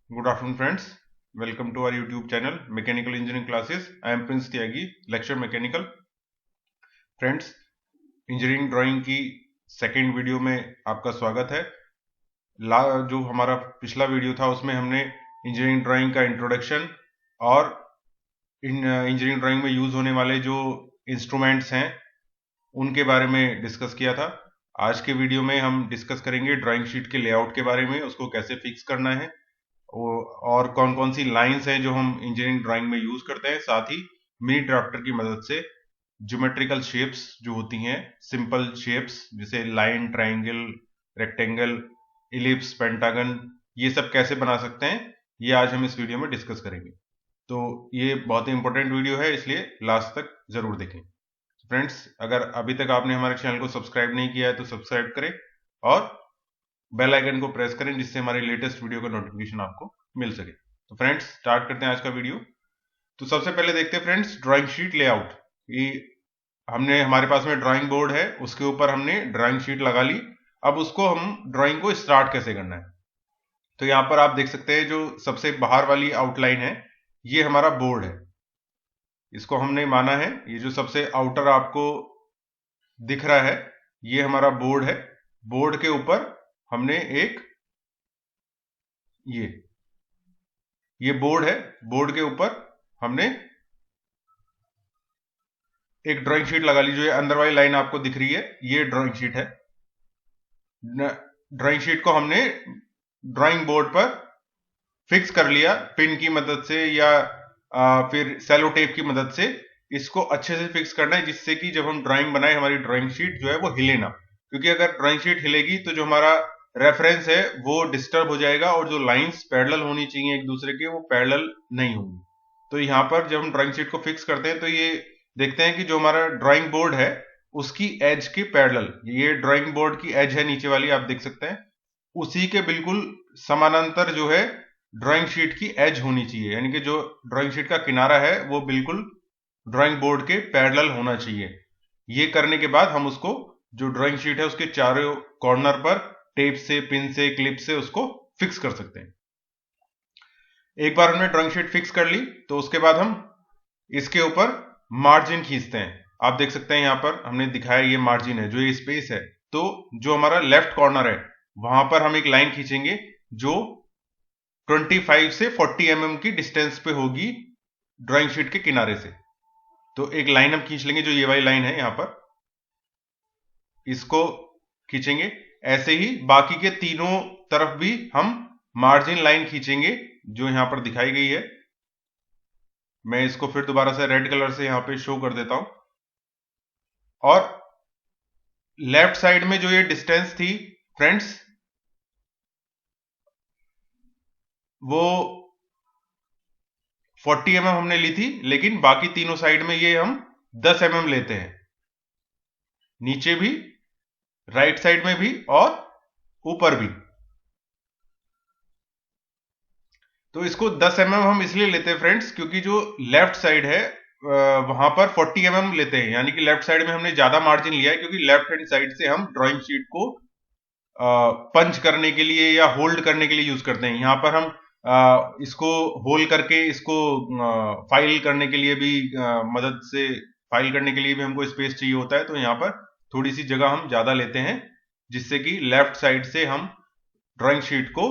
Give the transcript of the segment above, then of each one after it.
Good afternoon, friends. Welcome to our YouTube channel, Mechanical Engineering Classes. I am Prince Tyagi, lecture Mechanical. Friends, engineering drawing की second video में आपका स्वागत है। जो हमारा पिछला वीडियो था उसमें हमने इंजीनियरिंग ड्राइंग का इंट्रोडक्शन और इंजीनियरिंग ड्राइंग में यूज होने वाले जो इंस्ट्रूमेंट्स हैं उनके बारे में डिस्कस किया था। आज के वीडियो में हम डिस्कस करेंगे ड्राइंग शीट के लेआउट के बारे में, उसको कैसे फिक्स करना है और कौन कौन सी लाइंस हैं जो हम इंजीनियरिंग ड्राइंग में यूज करते हैं। साथ ही मिनी ड्राफ्टर की मदद से ज्योमेट्रिकल शेप्स जो होती हैं, सिंपल शेप्स जैसे line, triangle, rectangle, ellipse, pentagon, ये सब कैसे बना सकते हैं, ये आज हम इस वीडियो में डिस्कस करेंगे। तो ये बहुत ही इंपॉर्टेंट वीडियो है, इसलिए लास्ट तक जरूर देखें। फ्रेंड्स, अगर अभी तक आपने हमारे चैनल को सब्सक्राइब नहीं किया है तो सब्सक्राइब करें और बेल आइकन को प्रेस करें जिससे हमारे लेटेस्ट वीडियो का नोटिफिकेशन आपको मिल सके। तो फ्रेंड्स, स्टार्ट करते हैं आज का वीडियो। तो सबसे पहले देखते हैं फ्रेंड्स ड्राइंग शीट लेआउट। ये हमने हमारे पास में ड्राइंग बोर्ड है, उसके ऊपर हमने ड्राइंग शीट लगा ली। अब उसको हम ड्राइंग को स्टार्ट कैसे करना है, तो यहां पर आप देख सकते हैं जो सबसे बाहर वाली आउटलाइन है ये हमारा बोर्ड है। इसको हमने माना है, ये जो सबसे आउटर आपको दिख रहा है ये हमारा बोर्ड है। बोर्ड के ऊपर हमने एक ये बोर्ड है, बोर्ड के ऊपर हमने एक ड्राइंग शीट लगा ली। जो ये अंदर वाली लाइन आपको दिख रही है ये ड्राइंग शीट है। ड्राइंग शीट को हमने ड्राइंग बोर्ड पर फिक्स कर लिया पिन की मदद से या फिर सेलो टेप की मदद से। इसको अच्छे से फिक्स करना है जिससे कि जब हम ड्राइंग बनाए हमारी ड्राइंग शीट जो है वो हिले ना, क्योंकि अगर ड्राइंग शीट हिलेगी तो जो हमारा रेफरेंस है वो डिस्टर्ब हो जाएगा और जो लाइंस पैरेलल होनी चाहिए एक दूसरे के वो पैरेलल नहीं होंगी। तो यहां पर जब हम ड्राइंग शीट को फिक्स करते हैं तो ये देखते हैं कि जो हमारा ड्राइंग बोर्ड है उसकी एज के पैरेलल, ये ड्राइंग बोर्ड की एज है नीचे वाली आप देख सकते हैं, उसी के बिल्कुल समानांतर जो है ड्राइंग शीट की एज होनी चाहिए। यानी कि जो ड्राइंग शीट का किनारा है वो बिल्कुल ड्राइंग बोर्ड के पैरेलल होना चाहिए। ये करने के बाद हम उसको जो ड्राइंग शीट है उसके चारों कॉर्नर पर टेप से, पिन से, क्लिप से उसको फिक्स कर सकते हैं। एक बार हमने ड्राइंग शीट फिक्स कर ली तो उसके बाद हम इसके ऊपर मार्जिन खींचते हैं। आप देख सकते हैं यहां पर हमने दिखाया ये मार्जिन है, जो ये स्पेस है। तो जो हमारा लेफ्ट कॉर्नर है वहां पर हम एक लाइन खींचेंगे जो 25 से 40 mm की डिस्टेंस पे होगी ड्राइंग शीट के किनारे से। तो एक लाइन हम खींच लेंगे, जो ये वाली लाइन है यहां पर, इसको खींचेंगे। ऐसे ही बाकी के तीनों तरफ भी हम मार्जिन लाइन खींचेंगे जो यहां पर दिखाई गई है। मैं इसको फिर दोबारा से रेड कलर से यहां पे शो कर देता हूं। और लेफ्ट साइड में जो ये डिस्टेंस थी फ्रेंड्स वो 40 mm हमने ली थी, लेकिन बाकी तीनों साइड में ये हम 10 mm लेते हैं, नीचे भी, राइट साइड में भी और ऊपर भी। तो इसको 10 mm हम इसलिए लेते हैं फ्रेंड्स क्योंकि जो लेफ्ट साइड है वहां पर 40 mm लेते हैं, यानी कि लेफ्ट साइड में हमने ज्यादा मार्जिन लिया है क्योंकि लेफ्ट हैंड साइड से हम ड्राइंग शीट को पंच करने के लिए या होल्ड करने के लिए यूज करते हैं। यहां पर हम इसको होल्ड करके इसको फाइल करने के लिए भी मदद से फाइल करने के लिए भी हमको स्पेस चाहिए होता है। तो यहां पर थोड़ी सी जगह हम ज्यादा लेते हैं जिससे कि लेफ्ट साइड से हम ड्राइंग शीट को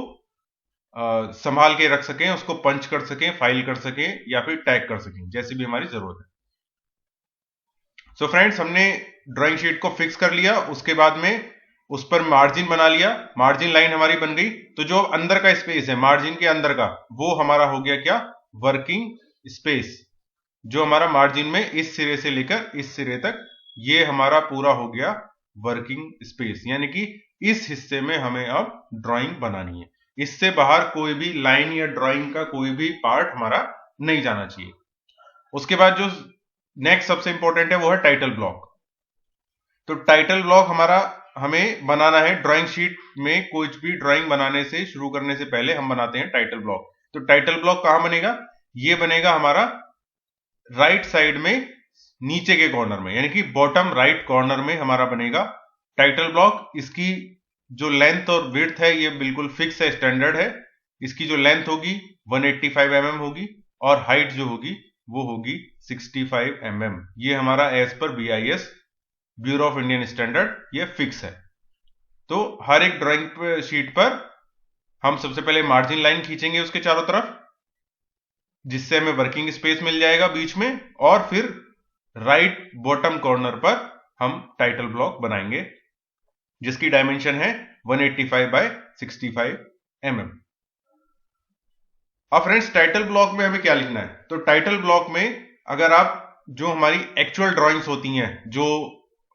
संभाल के रख सकें, उसको पंच कर सकें, फाइल कर सकें या फिर टैग कर सकें, जैसी भी हमारी जरूरत है। सो फ्रेंड्स, हमने ड्राइंग शीट को फिक्स कर लिया, उसके बाद में उस पर मार्जिन बना लिया, मार्जिन लाइन हमारी बन गई। तो जो अंदर का स्पेस है मार्जिन के अंदर का वो हमारा हो गया क्या, वर्किंग स्पेस। जो हमारा मार्जिन में इस सिरे से लेकर इस सिरे तक ये हमारा पूरा हो गया वर्किंग स्पेस, यानी कि इस हिस्से में हमें अब ड्राइंग बनानी है। इससे बाहर कोई भी लाइन या ड्राइंग का कोई भी पार्ट हमारा नहीं जाना चाहिए। उसके बाद जो नेक्स्ट सबसे इंपॉर्टेंट है वो है टाइटल ब्लॉक। तो टाइटल ब्लॉक हमारा हमें बनाना है ड्राइंग शीट में। कोई भी ड्राइंग बनाने से शुरू करने से पहले हम बनाते हैं टाइटल ब्लॉक। तो टाइटल ब्लॉक कहां बनेगा, ये बनेगा हमारा राइट साइड में नीचे के कॉर्नर में, यानी कि बॉटम राइट कॉर्नर में हमारा बनेगा टाइटल ब्लॉक। इसकी जो लेंथ और विड्थ है ये बिल्कुल फिक्स है, स्टैंडर्ड है। इसकी जो लेंथ होगी 185 mm होगी और हाइट जो होगी वो होगी 65 mm। ये हमारा एज पर BIS bureau of Indian standard ये फिक्स है। तो हर एक ड्राइंग शीट पर हम सबसे पहले मार्जिन लाइन खींचेंगे उसके चारों तरफ, जिससे हमें वर्किंग स्पेस मिल जाएगा बीच में, और फिर राइट बॉटम कॉर्नर पर हम टाइटल ब्लॉक बनाएंगे जिसकी डायमेंशन है 185 बाय 65 mm। अब फ्रेंड्स टाइटल ब्लॉक में हमें क्या लिखना है, तो टाइटल ब्लॉक में अगर आप जो हमारी एक्चुअल ड्राइंग्स होती हैं जो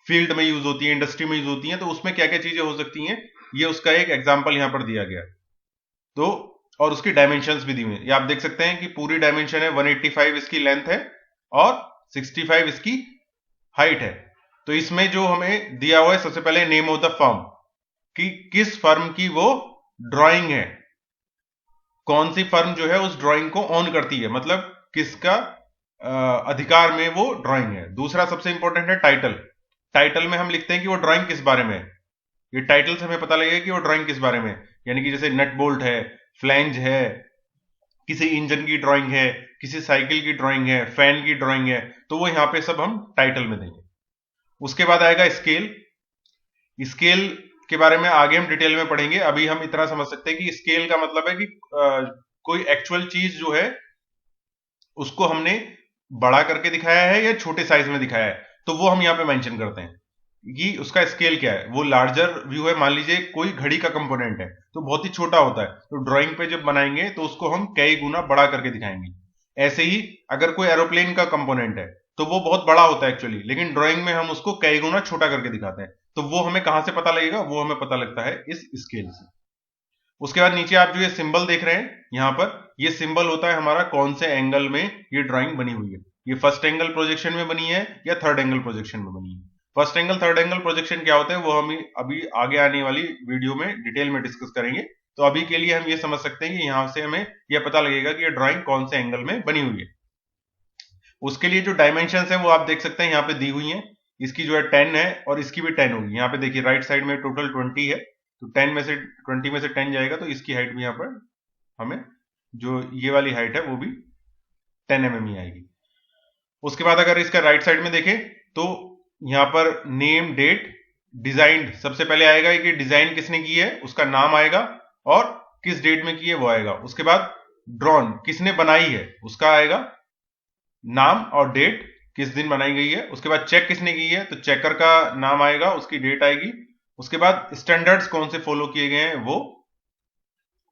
फील्ड में यूज होती है, इंडस्ट्री में यूज होती हैं, तो उसमें क्या क्या चीजें हो सकती हैं, ये उसका एक एग्जांपल यहां पर दिया गया। तो और उसकी डायमेंशंस भी दी हुई है, ये आप देख सकते हैं कि पूरी डायमेंशन है 185 इसकी लेंथ है और 65 इसकी हाइट है। तो इसमें जो हमें दिया हुआ है सबसे पहले नेम ऑफ द फर्म, कि किस फर्म की वो ड्राइंग है, कौन सी फर्म जो है उस ड्राइंग को ऑन करती है, मतलब किसका अधिकार में वो ड्राइंग है। दूसरा सबसे इंपॉर्टेंट है टाइटल। टाइटल में हम लिखते हैं कि वो ड्राइंग किस बारे में है, ये टाइटल से हमें पता लगेगा कि वो ड्राइंग किस बारे में है, यानी कि जैसे नट बोल्ट है, फ्लैंज है, किसी इंजन की ड्राइंग है, किसी साइकिल की ड्राइंग है, फैन की ड्राइंग है, तो वो यहां पे सब हम टाइटल में देंगे। उसके बाद आएगा स्केल। स्केल के बारे में आगे हम डिटेल में पढ़ेंगे, अभी हम इतना समझ सकते हैं कि स्केल का मतलब है कि कोई एक्चुअल चीज जो है उसको हमने बड़ा करके दिखाया है या छोटे साइज में दिखाया है, तो वो हम यहां पे मेंशन करते हैं कि उसका स्केल क्या है। वो लार्जर व्यू है, मान लीजिए कोई घड़ी का कंपोनेंट है तो बहुत ही छोटा होता है, तो ड्राइंग पे जब बनाएंगे तो उसको हम कई गुना बड़ा करके दिखाएंगे। ऐसे ही अगर कोई एरोप्लेन का कंपोनेंट है तो वो बहुत बड़ा होता है एक्चुअली, लेकिन ड्राइंग में हम उसको कई गुना छोटा करके दिखाते हैं। तो वो हमें कहां से पता लगेगा, वो हमें पता लगता है इस स्केल से। उसके बाद नीचे आप जो ये सिंबल देख रहे हैं यहां पर, ये सिंबल होता है हमारा कौन से एंगल में ये ड्राइंग बनी हुई है। ये फर्स्ट एंगल प्रोजेक्शन में बनी है या थर्ड एंगल प्रोजेक्शन में बनी है। First angle third angle projection क्या होता है वो हम अभी आगे आने वाली वीडियो में डिटेल में डिस्कस करेंगे। तो अभी के लिए हम ये समझ सकते हैं कि यहां से हमें यह पता लगेगा कि ये ड्राइंग कौन से एंगल में बनी हुई है। उसके लिए जो डायमेंशन है वो आप देख सकते हैं यहाँ पे दी हुई है। इसकी जो है 10 है और इसकी भी 10 होगी। यहाँ पे देखिए राइट साइड में टोटल 20 है, तो 10 में से 20 में से 10 जाएगा तो इसकी हाइट भी यहाँ पर हमें जो ये वाली हाइट है वो भी 10 mm ही आएगी। उसके बाद अगर इसका राइट साइड में देखें तो यहाँ पर नेम डेट डिजाइन सबसे पहले आएगा कि डिजाइन किसने की है उसका नाम आएगा और किस डेट में की है वो आएगा। उसके बाद ड्रॉन किसने बनाई है उसका आएगा नाम और डेट, किस दिन बनाई गई है। उसके बाद चेक किसने की है तो चेकर का नाम आएगा, उसकी डेट आएगी। उसके बाद स्टैंडर्ड्स कौन से फॉलो किए गए हैं वो।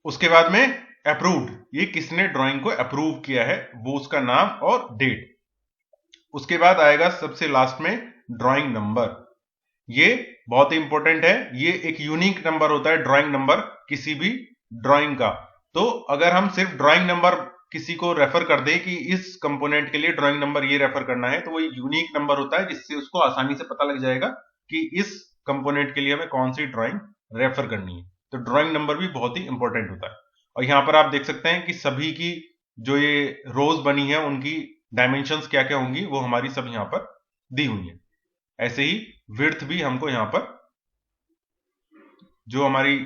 उसके बाद में अप्रूव्ड, ये किसने ड्राइंग को अप्रूव किया है वो उसका नाम और डेट। उसके बाद आएगा सबसे लास्ट में ड्राइंग नंबर, ये बहुत ही इंपॉर्टेंट है, ये एक यूनिक नंबर होता है ड्राइंग नंबर किसी भी ड्राइंग का। तो अगर हम सिर्फ ड्राइंग नंबर किसी को रेफर कर दे कि इस कंपोनेंट के लिए ड्राइंग नंबर ये रेफर करना है, तो वो यूनिक नंबर होता है जिससे उसको आसानी से पता लग जाएगा कि इस कंपोनेंट के लिए हमें कौन सी ड्राइंग रेफर करनी है। तो ड्राइंग नंबर भी बहुत ही इंपॉर्टेंट होता है। और यहां पर आप देख सकते हैं कि सभी की जो ये रोज बनी है उनकी डायमेंशंस क्या क्या होंगी वो हमारी सब यहां पर दी हुई है। ऐसे ही विड्थ भी हमको यहां पर जो हमारी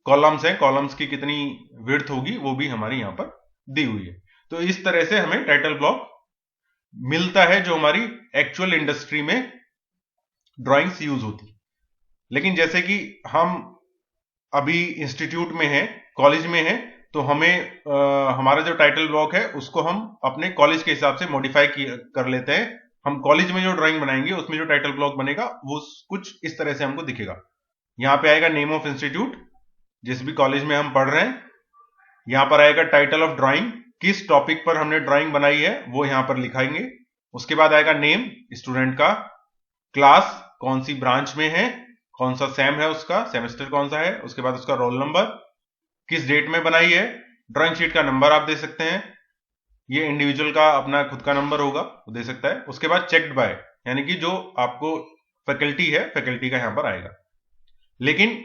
कॉलम्स हैं, कॉलम्स की कितनी विड्थ होगी वो भी हमारी यहां पर दी हुई है। तो इस तरह से हमें टाइटल ब्लॉक मिलता है जो हमारी एक्चुअल इंडस्ट्री में ड्राइंग्स यूज होती। लेकिन जैसे कि हम अभी इंस्टीट्यूट में हैं, कॉलेज में हैं, तो हमें हमारा जो टाइटल ब्लॉक है उसको हम अपने कॉलेज के हिसाब से मॉडिफाई कर लेते हैं। हम कॉलेज में जो ड्राइंग बनाएंगे उसमें जो टाइटल ब्लॉक बनेगा वो कुछ इस तरह से हमको दिखेगा। यहां पे आएगा नेम ऑफ इंस्टीट्यूट जिस भी कॉलेज में हम पढ़ रहे हैं, यहां पर आएगा टाइटल ऑफ ड्राइंग, किस टॉपिक पर हमने ड्राइंग बनाई है वो यहां पर लिखाएंगे। उसके बाद आएगा नेम स्टूडेंट का, क्लास कौन सी ब्रांच में है, कौन सा सेम है उसका, सेमेस्टर कौन सा है, उसके बाद उसका रोल नंबर, किस डेट में बनाई है, ड्राइंग शीट का नंबर आप दे सकते हैं, ये इंडिविजुअल का अपना खुद का नंबर होगा वो दे सकता है। उसके बाद चेक्ड बाय, यानी कि जो आपको फैकल्टी है फैकल्टी का यहां पर आएगा। लेकिन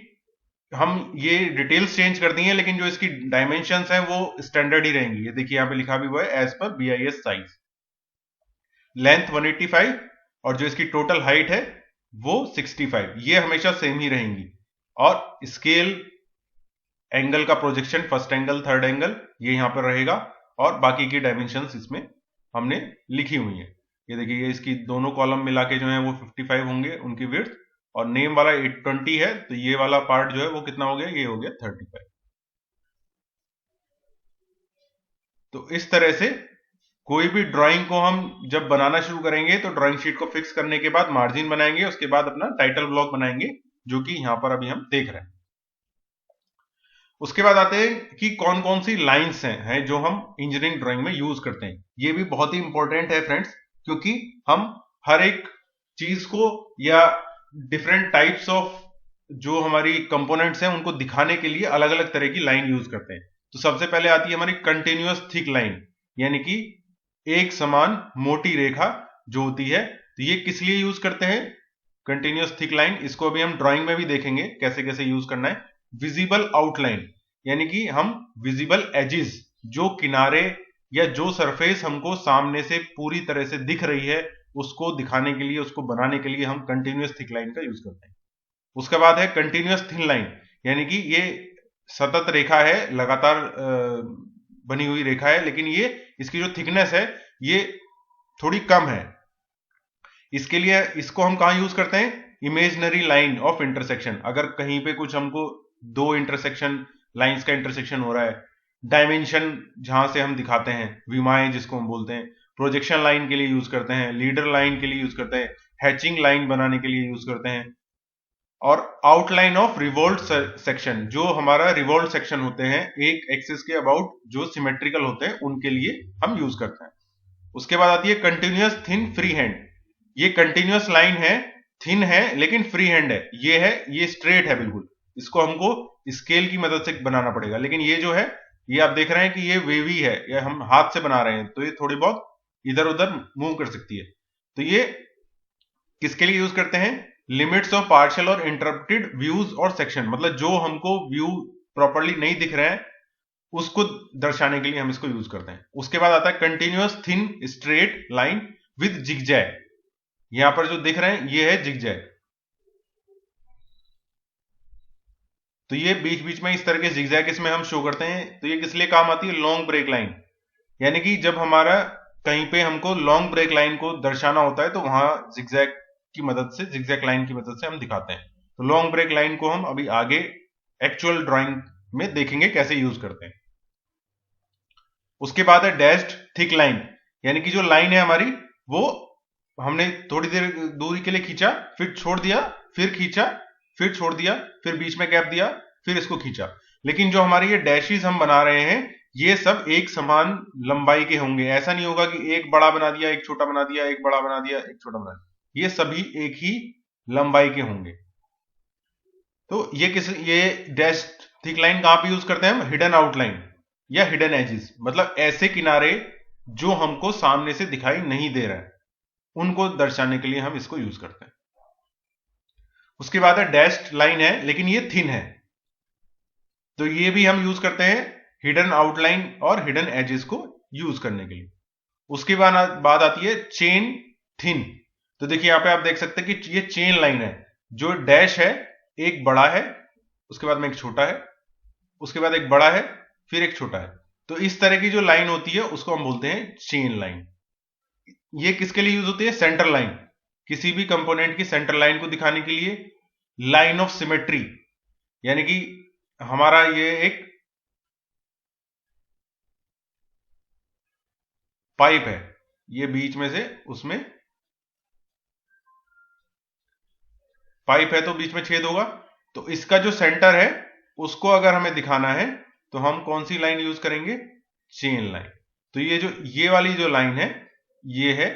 हम ये डिटेल्स चेंज कर दी हैं, लेकिन जो इसकी डायमेंशंस हैं वो स्टैंडर्ड ही रहेंगी। ये देखिए यहां पे लिखा भी हुआ है एज पर BIS साइज। लेंथ 185 और जो इसकी टोटल हाइट है वो 65, ये हमेशा सेम ही रहेंगी। और स्केल एंगल का projection, first angle, third angle, ये यहाँ पर रहेगा और बाकी की डायमेंशंस इसमें हमने लिखी हुई है। ये देखिए, ये इसकी दोनों कॉलम मिला के जो है वो 55 होंगे उनकी विड्थ, और नेम वाला 820 है, तो ये वाला पार्ट जो है वो कितना हो गया, ये हो गया 35। तो इस तरह से कोई भी ड्राइंग को हम जब बनाना शुरू करेंगे तो ड्राइंग शीट को फिक्स करने के बाद मार्जिन बनाएंगे, उसके बाद अपना टाइटल ब्लॉक बनाएंगे, जो कि यहां पर अभी हम देख रहे हैं। उसके बाद आते हैं कि कौन कौन सी लाइंस हैं जो हम इंजीनियरिंग ड्राइंग में यूज करते हैं। ये भी बहुत ही इंपॉर्टेंट है फ्रेंड्स, क्योंकि हम हर एक चीज को या डिफरेंट टाइप्स ऑफ जो हमारी कंपोनेंट्स हैं उनको दिखाने के लिए अलग अलग तरह की लाइन यूज करते हैं। तो सबसे पहले आती है हमारी कंटिन्यूअस थिक लाइन, यानी कि एक समान मोटी रेखा जो होती है। तो ये किस लिए यूज करते हैं कंटिन्यूअस थिक लाइन, इसको अभी हम ड्राइंग में भी देखेंगे कैसे कैसे यूज करना है। विजिबल आउटलाइन, यानी कि हम विजिबल एजेस, जो किनारे या जो सरफेस हमको सामने से पूरी तरह से दिख रही है, उसको दिखाने के लिए, उसको बनाने के लिए हम कंटिन्यूअस थिक लाइन का यूज करते हैं। उसके बाद है कंटिन्यूअस थिन लाइन, यानी कि ये सतत रेखा है, लगातार बनी हुई रेखा है, लेकिन ये इसकी जो थिकनेस है ये थोड़ी कम है। इसके लिए इसको हम कहां यूज करते हैं, इमेजिनरी लाइन ऑफ इंटरसेक्शन। अगर कहीं पे कुछ हमको दो इंटरसेक्शन लाइंस का इंटरसेक्शन हो रहा है, डायमेंशन जहां से हम दिखाते हैं, विमाएं जिसको हम बोलते हैं, प्रोजेक्शन लाइन के लिए यूज करते हैं, लीडर लाइन के लिए यूज करते हैं, हैचिंग लाइन बनाने के लिए यूज करते हैं, और आउटलाइन ऑफ रिवोल्ट सेक्शन, जो हमारा रिवोल्ट सेक्शन होते हैं एक एक्सिस के अबाउट जो सिमेट्रिकल होते हैं, उनके लिए हम यूज करते हैं। उसके बाद आती है कंटिन्यूअस थिन फ्री हैंड। ये कंटिन्यूअस लाइन है, थिन है, लेकिन फ्री हैंड है। ये स्ट्रेट है बिल्कुल, इसको हमको स्केल की मदद से बनाना पड़ेगा। लेकिन ये जो है, ये आप देख रहे हैं कि ये वेवी है, ये हम हाथ से बना रहे हैं, तो ये थोड़ी बहुत इधर उधर मूव कर सकती है। तो ये किसके लिए यूज करते हैं, लिमिट्स ऑफ पार्शियल और इंटरप्टेड व्यूज और सेक्शन, मतलब जो हमको व्यू प्रॉपर्ली नहीं दिख रहे हैं उसको दर्शाने के लिए हम इसको यूज करते हैं। उसके बाद आता है continuous thin straight line with zigzag. यहां पर जो दिख रहे हैं ये है जिगजैग। तो ये बीच बीच में इस तरह के जिगजैग इसमें हम शो करते हैं। तो ये किस लिए काम आती है, लॉन्ग ब्रेक लाइन, यानी कि जब हमारा कहीं पे हमको लॉन्ग ब्रेक लाइन को दर्शाना होता है तो वहां जिगजैग की मदद से, जिगजैग लाइन की मदद से हम दिखाते हैं। तो लॉन्ग ब्रेक लाइन को हम अभी आगे एक्चुअल ड्राइंग में देखेंगे कैसे यूज करते हैं। उसके बाद है डैश्ड थिक लाइन, यानी कि जो लाइन है हमारी वो हमने थोड़ी देर दूरी के लिए खींचा, फिर छोड़ दिया, फिर खींचा, फिर छोड़ दिया, फिर बीच में गैप दिया, फिर इसको खींचा। लेकिन जो हमारे ये डैशेस हम बना रहे हैं ये सब एक समान लंबाई के होंगे। ऐसा नहीं होगा कि एक बड़ा बना दिया, एक छोटा बना दिया, एक बड़ा बना दिया, एक छोटा बना दिया, ये सभी एक ही लंबाई के होंगे। तो ये डैश थिक लाइन कहां पे यूज करते हैं हम, हिडन आउटलाइन या हिडन एजेस, मतलब ऐसे किनारे जो हमको सामने से दिखाई नहीं दे रहा है, उनको दर्शाने के लिए हम इसको यूज करते हैं। उसके बाद है डैश्ड लाइन है, लेकिन ये थिन है, तो ये भी हम यूज करते हैं हिडन आउटलाइन और हिडन एजेस को यूज करने के लिए। उसके बाद आती है चेन थिन। तो देखिए यहां पे आप देख सकते हैं कि ये चेन लाइन है, जो डैश है एक बड़ा है, उसके बाद में एक छोटा है, उसके बाद एक बड़ा है, फिर एक छोटा है। तो इस तरह की जो लाइन होती है उसको हम बोलते हैं चेन लाइन। ये किसके लिए यूज होती है, सेंटर लाइन, किसी भी कंपोनेंट की सेंटर लाइन को दिखाने के लिए। लाइन ऑफ सिमेट्री, यानी कि हमारा ये एक पाइप है, ये बीच में से उसमें पाइप है तो बीच में छेद होगा, तो इसका जो सेंटर है उसको अगर हमें दिखाना है तो हम कौन सी लाइन यूज करेंगे, चेन लाइन। तो ये वाली जो लाइन है ये है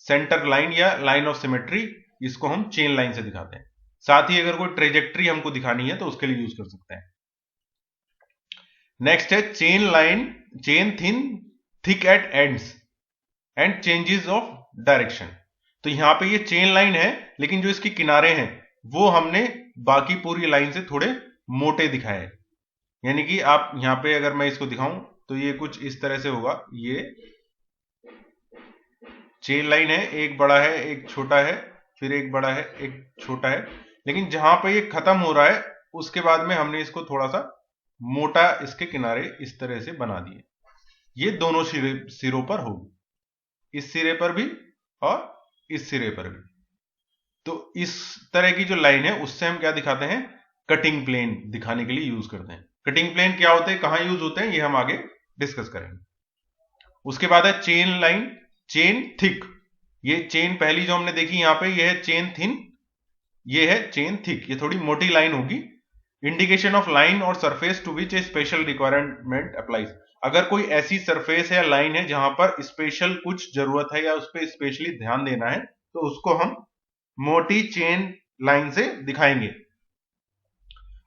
सेंटर लाइन या लाइन ऑफ सिमेट्री, इसको हम चेन लाइन से दिखाते हैं। साथ ही अगर कोई ट्रेजेक्ट्री हमको दिखानी है तो उसके लिए यूज कर सकते हैं। नेक्स्ट है chain line, chain thin thick eight ends and changes of direction. तो यहां पे ये चेन लाइन है, लेकिन जो इसके किनारे हैं वो हमने बाकी पूरी लाइन से थोड़े मोटे दिखाए। यानी कि आप यहां पे अगर मैं इसको दिखाऊं तो ये कुछ इस तरह से होगा। ये चेन लाइन है, एक बड़ा है, एक छोटा है, फिर एक बड़ा है, एक छोटा है, लेकिन जहां पे ये खत्म हो रहा है उसके बाद में हमने इसको थोड़ा सा मोटा इसके किनारे इस तरह से बना दिए, ये दोनों सिरों पर होगी, इस सिरे पर भी और इस सिरे पर भी। तो इस तरह की जो लाइन है उससे हम क्या दिखाते हैं, कटिंग प्लेन दिखाने के लिए यूज करते हैं। कटिंग प्लेन क्या होते हैं, कहां यूज होते हैं, ये हम आगे डिस्कस करेंगे। उसके बाद है चेन लाइन, चेन थिक। ये चेन पहली जो हमने देखी यहां पे, ये है चेन थिन, ये है चेन थिक, ये थोड़ी मोटी लाइन होगी। इंडिकेशन ऑफ लाइन और surface to which a special requirement applies. अगर कोई ऐसी सरफेस है या लाइन है जहां पर स्पेशल कुछ जरूरत है या उस पर स्पेशली ध्यान देना है, तो उसको हम मोटी चेन लाइन से दिखाएंगे।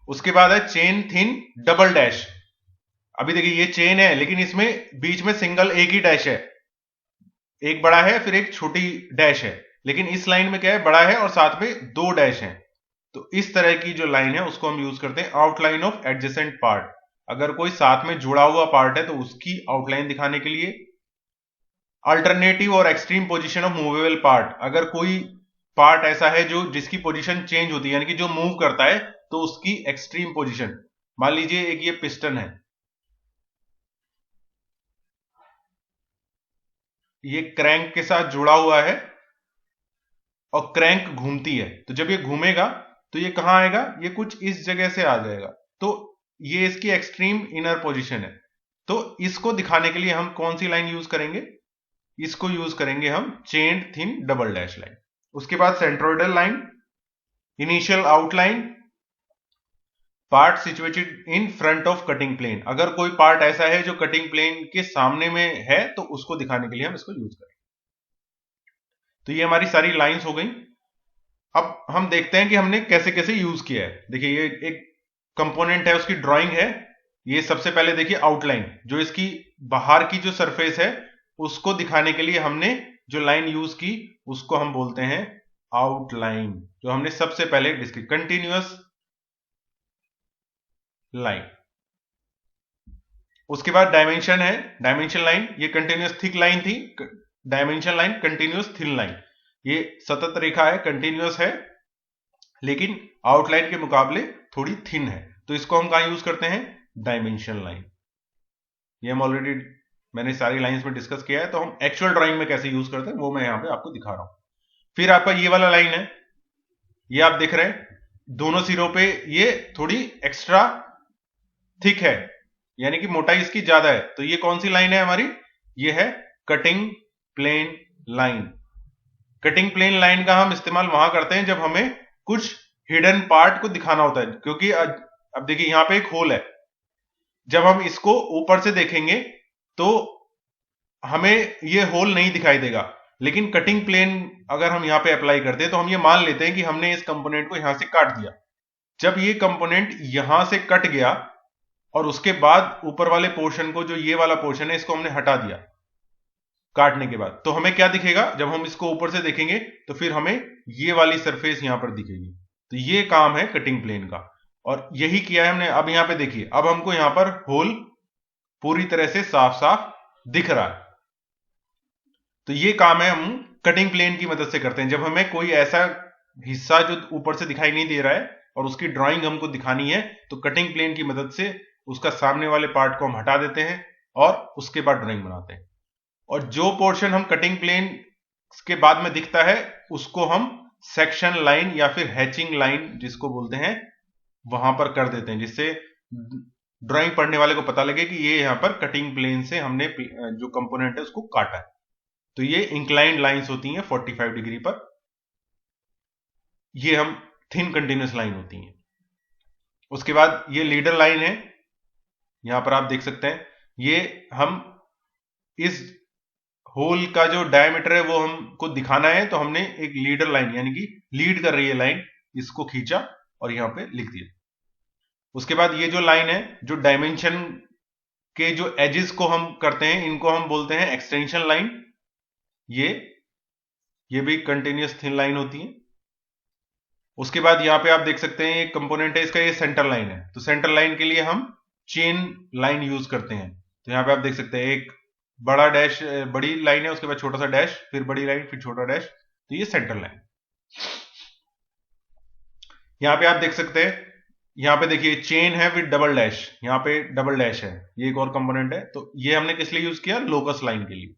उसके बाद है चेन थिन डबल डैश। अभी देखिए ये चेन है लेकिन इसमें बीच में सिंगल एक ही डैश है, एक बड़ा है फिर एक छोटी डैश है, लेकिन इस लाइन में क्या है, बड़ा है और साथ में दो डैश हैं। तो इस तरह की जो लाइन है उसको हम यूज करते हैं आउटलाइन ऑफ एडजेसेंट पार्ट। अगर कोई साथ में जुड़ा हुआ पार्ट है तो उसकी आउटलाइन दिखाने के लिए। अल्टरनेटिव और extreme position of movable part. अगर कोई पार्ट ऐसा है जो जिसकी पोजीशन चेंज होती है, यानी कि जो मूव करता है, तो उसकी एक्सट्रीम पोजीशन। मान लीजिए एक ये पिस्टन है, ये क्रैंक के साथ जुड़ा हुआ है और क्रैंक घूमती है, तो जब ये घूमेगा तो ये कहां आएगा, ये कुछ इस जगह से आ जाएगा, तो ये इसकी एक्सट्रीम इनर पोजीशन है। तो इसको दिखाने के लिए हम कौन सी लाइन यूज करेंगे, इसको यूज करेंगे हम chain thin double dash line. उसके बाद centroidal line, initial outline, part situated in front of cutting plane. अगर कोई पार्ट ऐसा है जो कटिंग प्लेन के सामने में है तो उसको दिखाने के लिए हम इसको यूज करेंगे। तो ये हमारी सारी लाइंस हो गई। अब हम देखते हैं कि हमने कैसे कैसे यूज किया है। देखिए ये एक कंपोनेंट है, उसकी ड्राइंग है। ये सबसे पहले देखिए आउटलाइन, जो इसकी बाहर की जो सरफेस है उसको दिखाने के लिए हमने जो लाइन यूज की उसको हम बोलते हैं आउटलाइन, जो हमने सबसे पहले डिस्कस। Continuous line. उसके बाद डायमेंशन है, डायमेंशन लाइन, ये कंटिन्यूअस थिक लाइन थी, dimension line continuous thin line. ये सतत रेखा है, कंटिन्यूअस है, लेकिन आउटलाइन के मुकाबले थोड़ी थिन है, तो इसको हम कहां यूज करते हैं, डायमेंशन लाइन। ये हम ऑलरेडी मैंने सारी लाइंस में डिस्कस किया है, तो हम एक्चुअल ड्राइंग में कैसे यूज करते हैं वो मैं यहां पे आपको दिखा रहा हूं। फिर आपका ये वाला लाइन है, ये आप देख रहे हैं दोनों सिरों पे ये थोड़ी एक्स्ट्रा थिक है, यानी कि मोटाई इसकी ज्यादा है। तो ये कौन सी लाइन है हमारी, ये है cutting plane line. Cutting plane line का हम इस्तेमाल वहां करते हैं जब हमें कुछ हिडन पार्ट को दिखाना होता है, क्योंकि अब देखिए यहां पे एक होल है, जब हम इसको ऊपर से देखेंगे तो हमें ये होल नहीं दिखाई देगा, लेकिन कटिंग प्लेन अगर हम यहां पे अप्लाई करते हैं तो हम ये मान लेते हैं कि हमने इस कंपोनेंट को यहां से काट दिया। जब ये कंपोनेंट यहां से कट गया और उसके बाद ऊपर वाले पोर्शन को, जो ये वाला पोर्शन है, इसको हमने हटा दिया काटने के बाद, तो हमें क्या दिखेगा, जब हम इसको ऊपर से देखेंगे तो फिर हमें ये वाली सरफेस यहां पर दिखेगी। तो ये काम है कटिंग प्लेन का, और यही किया है हमने। अब यहां पे देखिए, अब हमको यहां पर होल पूरी तरह से साफ साफ दिख रहा है। तो ये काम है हम कटिंग प्लेन की मदद से करते हैं। जब हमें कोई ऐसा हिस्सा जो ऊपर से दिखाई नहीं दे रहा है और उसकी ड्राइंग हमको दिखानी है, तो कटिंग प्लेन की मदद से उसका सामने वाले पार्ट को हम हटा देते हैं और उसके बाद ड्राइंग बनाते हैं। और जो पोर्शन हम कटिंग प्लेन के बाद में दिखता है उसको हम सेक्शन लाइन या फिर हैचिंग लाइन जिसको बोलते हैं, वहां पर कर देते हैं, जिससे ड्राइंग पढ़ने वाले को पता लगे कि ये यहां पर कटिंग प्लेन से हमने जो कंपोनेंट है उसको काटा है। तो ये इंक्लाइंड लाइंस होती हैं 45 डिग्री पर, ये हम थिन कंटिन्यूअस लाइन होती हैं। उसके बाद ये लीडर लाइन है, यहां पर आप देख सकते हैं, ये हम इस होल का जो डायमीटर है वो हमको दिखाना है, तो हमने एक लीडर लाइन, यानी कि लीड कर रही है लाइन, इसको खींचा और यहां पे लिख दिया। उसके बाद ये जो लाइन है, जो डायमेंशन के जो एजेस को हम करते हैं, इनको हम बोलते हैं एक्सटेंशन लाइन। ये भी कंटिन्यूअस थिन लाइन होती है। उसके बाद यहां पे आप देख सकते हैं एक कंपोनेंट है इसका, ये सेंटर लाइन है, तो सेंटर लाइन के लिए हम चेन लाइन यूज करते हैं। तो यहां पे आप देख सकते हैं एक बड़ा डैश, बड़ी लाइन है, उसके बाद छोटा सा डैश, फिर बड़ी लाइन, फिर छोटा डैश, तो ये सेंटर लाइन। यहां पे आप देख सकते हैं यहाँ पे देखिए चेन है विद डबल डैश, यहाँ पे डबल डैश है, ये एक और कंपोनेंट है। तो ये हमने किस लिए यूज किया? लोकस लाइन के लिए।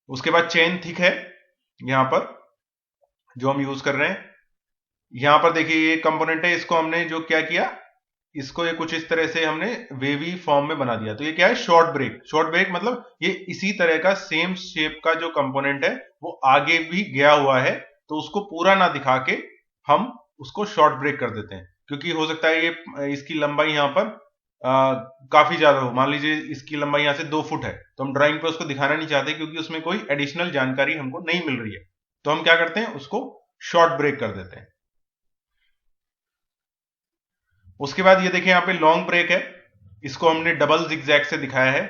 उसके बाद चेन थिक है यहां पर जो हम यूज कर रहे हैं। यहां पर देखिए ये कंपोनेंट है, इसको हमने जो क्या किया, इसको ये कुछ इस तरह से हमने वेवी फॉर्म में बना दिया। तो ये क्या है? Short break. शॉर्ट ब्रेक मतलब ये इसी तरह का सेम शेप का जो कंपोनेंट है वो आगे भी गया हुआ है, तो उसको पूरा ना दिखा के हम उसको शॉर्ट ब्रेक कर देते हैं। क्योंकि हो सकता है ये इसकी लंबाई यहां पर काफी ज्यादा हो, मान लीजिए इसकी लंबाई यहां से 2 फुट है, तो हम ड्राइंग पे उसको दिखाना नहीं चाहते क्योंकि उसमें कोई एडिशनल जानकारी हमको नहीं मिल रही है। तो हम क्या करते हैं? उसको शॉर्ट ब्रेक कर देते हैं। उसके बाद ये देखिए यहाँ पे लॉन्ग ब्रेक है, इसको हमने डबल जिगजैग से दिखाया है।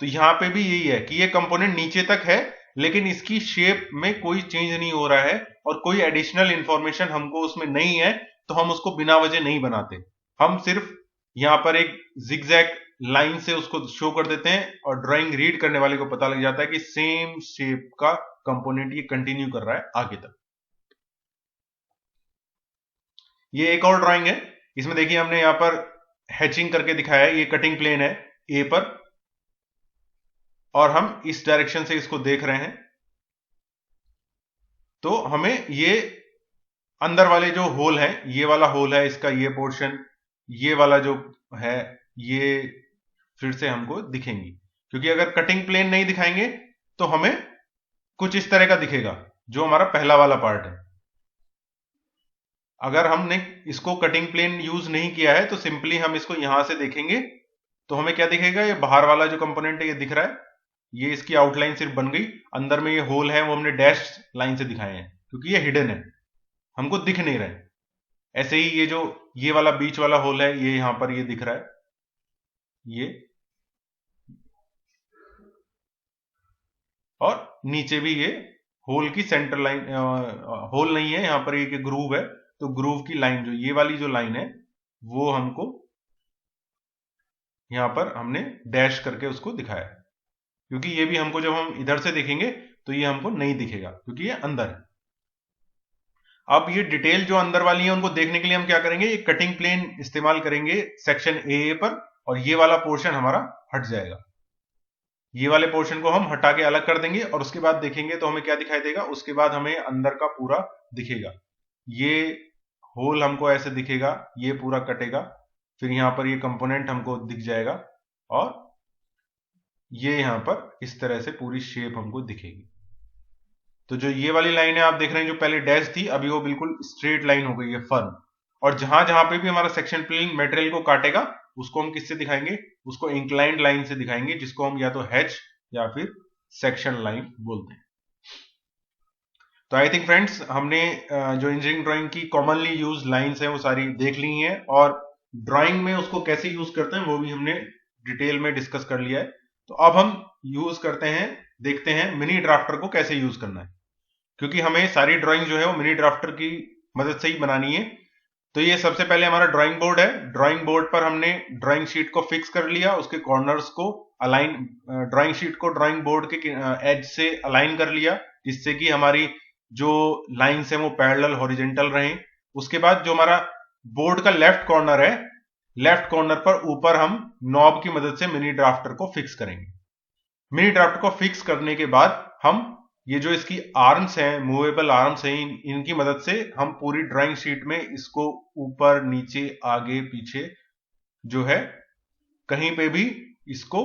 तो यहां पे भी यही है कि ये कंपोनेंट नीचे तक है लेकिन इसकी शेप में कोई चेंज नहीं हो रहा है और कोई एडिशनल इंफॉर्मेशन हमको उसमें नहीं है, तो हम उसको बिना वजह नहीं बनाते। हम सिर्फ यहां पर एक जिगजैग लाइन से उसको शो कर देते हैं और ड्राइंग रीड करने वाले को पता लग जाता है कि सेम शेप का कंपोनेंट ये कंटिन्यू कर रहा है आगे तक। ये एक और ड्राइंग है, इसमें देखिए हमने यहां पर हैचिंग करके दिखाया है। ये कटिंग प्लेन है ए पर और हम इस डायरेक्शन से इसको देख रहे हैं। तो हमें ये अंदर वाले जो होल है, ये वाला होल है इसका, ये पोर्शन, ये वाला जो है, ये फिर से हमको दिखेंगी। क्योंकि अगर कटिंग प्लेन नहीं दिखाएंगे तो हमें कुछ इस तरह का दिखेगा जो हमारा पहला वाला पार्ट है। अगर हमने इसको कटिंग प्लेन यूज नहीं किया है तो सिंपली हम इसको यहां से देखेंगे तो हमें क्या दिखेगा? ये बाहर वाला जो कंपोनेंट है ये दिख रहा है, ये इसकी आउटलाइन सिर्फ बन गई। अंदर में ये होल है वो हमने डैश लाइन से दिखाए हैं क्योंकि ये हिडन है, हमको दिख नहीं रहा है। ऐसे ही ये जो ये वाला बीच वाला होल है ये यहां पर ये दिख रहा है, ये, और नीचे भी ये होल की सेंटर लाइन, होल नहीं है यहां पर, ये ग्रूव है। तो ग्रूव की लाइन जो ये वाली जो लाइन है वो हमको यहां पर हमने डैश करके उसको दिखाया है। क्योंकि ये भी हमको जब हम इधर से देखेंगे तो ये हमको नहीं दिखेगा क्योंकि ये अंदर है। अब ये डिटेल जो अंदर वाली है उनको देखने के लिए हम क्या करेंगे? ये कटिंग प्लेन इस्तेमाल करेंगे सेक्शन ए पर, और ये वाला पोर्शन हमारा हट जाएगा। ये वाले पोर्शन को हम हटा के अलग कर देंगे और उसके बाद देखेंगे तो हमें क्या दिखाई देगा? उसके बाद हमें अंदर का पूरा दिखेगा। ये होल हमको ऐसे दिखेगा, ये पूरा कटेगा, फिर यहां पर ये कंपोनेंट हमको दिख जाएगा और ये यहां पर इस तरह से पूरी शेप हमको दिखेगी। तो जो ये वाली लाइन है आप देख रहे हैं, जो पहले डैश थी अभी वो बिल्कुल स्ट्रेट लाइन हो गई है, फर्म। और जहां जहां पे भी हमारा सेक्शन प्लेन मटेरियल को काटेगा उसको हम किससे दिखाएंगे? उसको इंक्लाइंड लाइन से दिखाएंगे, जिसको हम या तो हैच या फिर सेक्शन लाइन बोलते हैं। तो आई थिंक फ्रेंड्स हमने जो इंजीनियरिंग ड्राइंग की कॉमनली यूज लाइंस हैं वो सारी देख ली हैं, और ड्राइंग में उसको कैसे यूज करते हैं वो भी हमने डिटेल में डिस्कस कर लिया है। तो अब हम यूज करते हैं, देखते हैं मिनी ड्राफ्टर को कैसे यूज करना है। क्योंकि हमें सारी ड्राइंग जो है वो मिनी ड्राफ्टर की मदद से ही बनानी है। तो ये सबसे पहले हमारा ड्राइंग बोर्ड है। ड्राइंग बोर्ड पर हमने ड्राइंग शीट को फिक्स कर लिया, उसके कॉर्नर्स को अलाइन, ड्राइंग शीट को ड्राइंग बोर्ड के एज से अलाइन कर लिया, जिससे कि हमारी जो लाइंस है वो पैरेलल हॉरिजेंटल रहें। उसके बाद जो हमारा बोर्ड का लेफ्ट कॉर्नर है, लेफ्ट कॉर्नर पर ऊपर हम नॉब की मदद से मिनी ड्राफ्टर को फिक्स करेंगे। मिनी ड्राफ्टर को फिक्स करने के बाद हम ये जो इसकी आर्म्स हैं, मूवेबल आर्म्स हैं, इनकी मदद से हम पूरी ड्राइंग शीट में इसको ऊपर नीचे आगे पीछे जो है कहीं पे भी इसको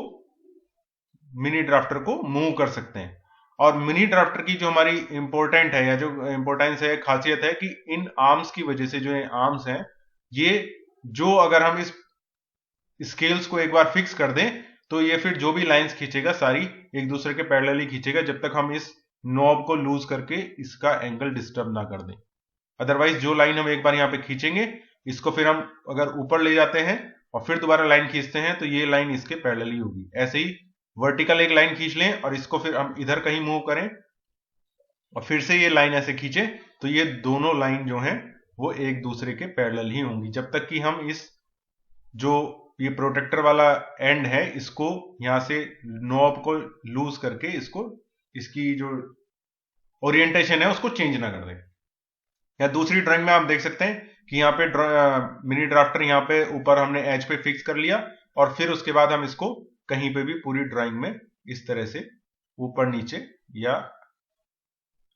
मिनी ड्राफ्टर को मूव कर सकते हैं। और मिनी ड्राफ्टर की जो हमारी इंपॉर्टेंट है या जो इंपॉर्टेंस है, खासियत है कि इन आर्म्स की वजह से, जो आर्म्स हैं ये, जो अगर हम इस स्केल्स को एक बार फिक्स कर दें तो ये फिर जो भी लाइंस खींचेगा सारी एक दूसरे के पैरेलल ही खींचेगा, जब तक हम इस नॉब को लूज करके इसका एंगल डिस्टर्ब ना कर दें। अदरवाइज जो लाइन हम एक बार यहाँ पे खींचेंगे, इसको फिर हम अगर ऊपर ले जाते हैं और फिर दोबारा लाइन खींचते हैं तो ये लाइन इसके पैरेलल ही होगी। ऐसे ही वर्टिकल एक लाइन खींच लें और इसको फिर हम इधर कहीं मूव करें और फिर से ये लाइन ऐसे खींचे तो ये दोनों लाइन जो हैं वो एक दूसरे के पैरेलल ही होंगी, जब तक कि हम इस जो ये प्रोटेक्टर वाला एंड है इसको यहां से नॉब को लूज करके इसको, इसकी जो ओरिएंटेशन है उसको चेंज ना कर दें। या दूसरी ड्राइंग में आप देख सकते हैं कि यहाँ पे मिनी ड्राफ्टर यहाँ पे ऊपर हमने एज पे फिक्स कर लिया और फिर उसके बाद हम इसको कहीं पे भी पूरी ड्राइंग में इस तरह से ऊपर नीचे या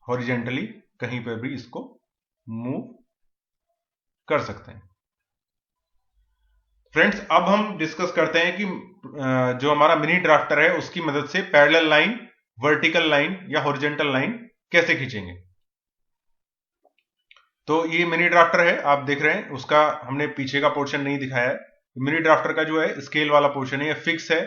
हॉरिजेंटली कहीं पे भी इसको मूव कर सकते हैं। फ्रेंड्स, अब हम डिस्कस करते हैं कि जो हमारा मिनी ड्राफ्टर है उसकी मदद से पैरेलल लाइन, वर्टिकल लाइन या हॉरिजेंटल लाइन कैसे खींचेंगे। तो ये मिनी ड्राफ्टर है, आप देख रहे हैं, उसका हमने पीछे का पोर्शन नहीं दिखाया है। मिनी ड्राफ्टर का जो है स्केल वाला पोर्शन है, ये फिक्स है।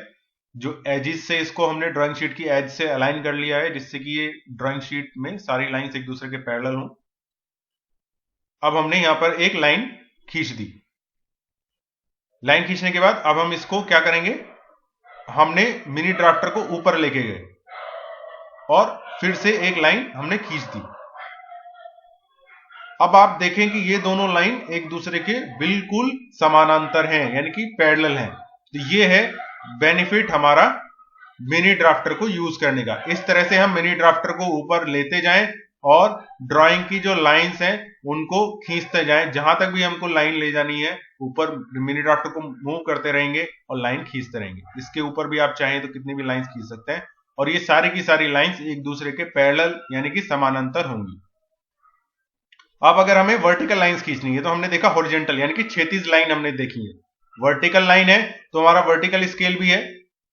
जो एजिस से इसको हमने ड्राइंग शीट की एज से अलाइन कर लिया है, जिससे कि ये ड्राइंग शीट में सारी लाइंस एक दूसरे के पैरेलल हों। अब हमने यहां पर एक लाइन खींच दी। लाइन खींचने के बाद अब हम इसको क्या करेंगे, हमने मिनी ड्राफ्टर को ऊपर लेके गए और फिर से एक लाइन हमने खींच दी। अब आप देखें कि ये दोनों लाइन एक दूसरे के बिल्कुल समानांतर हैं, यानी कि पैरेलल हैं। तो ये है बेनिफिट हमारा मिनी ड्राफ्टर को यूज करने का। इस तरह से हम मिनी ड्राफ्टर को ऊपर लेते जाएं और ड्राइंग की जो लाइंस हैं उनको खींचते जाएं। जहां तक भी हमको लाइन ले जानी है ऊपर मिनी ड्राफ्टर को मूव करते रहेंगे और लाइन खींचते रहेंगे। इसके ऊपर भी आप चाहें तो कितनी भी लाइंस खींच सकते हैं और ये सारी की सारी लाइंस एक दूसरे के पैरेलल यानी कि समानांतर होंगी। अब अगर हमें वर्टिकल लाइंस खींचनी है तो हमने देखा हॉरिजेंटल यानी कि क्षैतिज लाइन हमने देखी है। वर्टिकल लाइन है तो हमारा वर्टिकल स्केल भी है,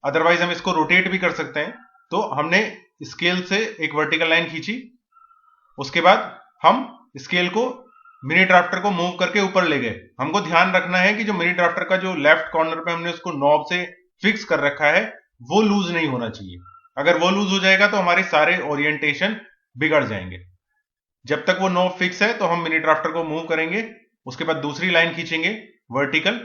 अदरवाइज हम इसको रोटेट भी कर सकते हैं। तो हमने स्केल से एक वर्टिकल लाइन खींची, उसके बाद हम स्केल को मिनी ड्राफ्टर को मूव करके ऊपर ले गए। हमको ध्यान रखना है कि जो मिनी ड्राफ्टर का जो लेफ्ट कॉर्नर पे हमने उसको नॉब से फिक्स कर रखा है वो लूज नहीं होना चाहिए। अगर वो लूज हो जाएगा तो हमारे सारे ओरिएंटेशन बिगड़ जाएंगे। जब तक वो नॉब फिक्स है तो हम मिनी ड्राफ्टर को मूव करेंगे, उसके बाद दूसरी लाइन खींचेंगे वर्टिकल,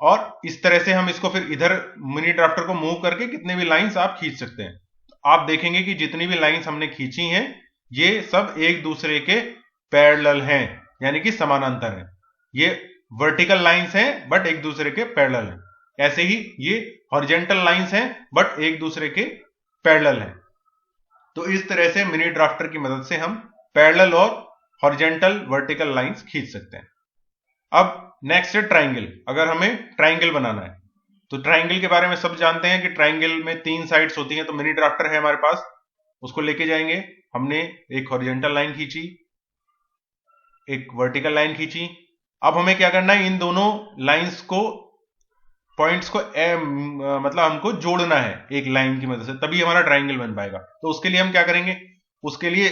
और इस तरह से हम इसको फिर इधर मिनी ड्राफ्टर को मूव करके कितने भी लाइंस आप खींच सकते हैं। आप देखेंगे कि जितनी भी लाइंस हमने खींची हैं ये सब एक दूसरे के पैरेलल हैं, यानी कि समानांतर हैं। ये वर्टिकल लाइंस हैं बट एक दूसरे के पैरेलल हैं। ऐसे ही ये हॉरिजेंटल लाइंस हैं बट एक दूसरे के पैरेलल हैं। तो इस तरह से मिनी ड्राफ्टर की मदद से हम पैरेलल और हॉरिजेंटल वर्टिकल लाइंस खींच सकते हैं। अब नेक्स्ट है ट्राइंगल। अगर हमें ट्राइंगल बनाना है तो ट्राइंगल के बारे में सब जानते हैं कि ट्राइंगल में 3 साइड्स होती हैं। तो मिनी ड्राफ्टर है हमारे पास, उसको लेके जाएंगे। हमने एक हॉरिजेंटल लाइन खींची, एक वर्टिकल लाइन खींची। अब हमें क्या करना है, इन दोनों लाइंस को, पॉइंट्स को मतलब हमको जोड़ना है एक लाइन की मदद से, तभी हमारा ट्राइंगल बन पाएगा। तो उसके लिए हम क्या करेंगे, उसके लिए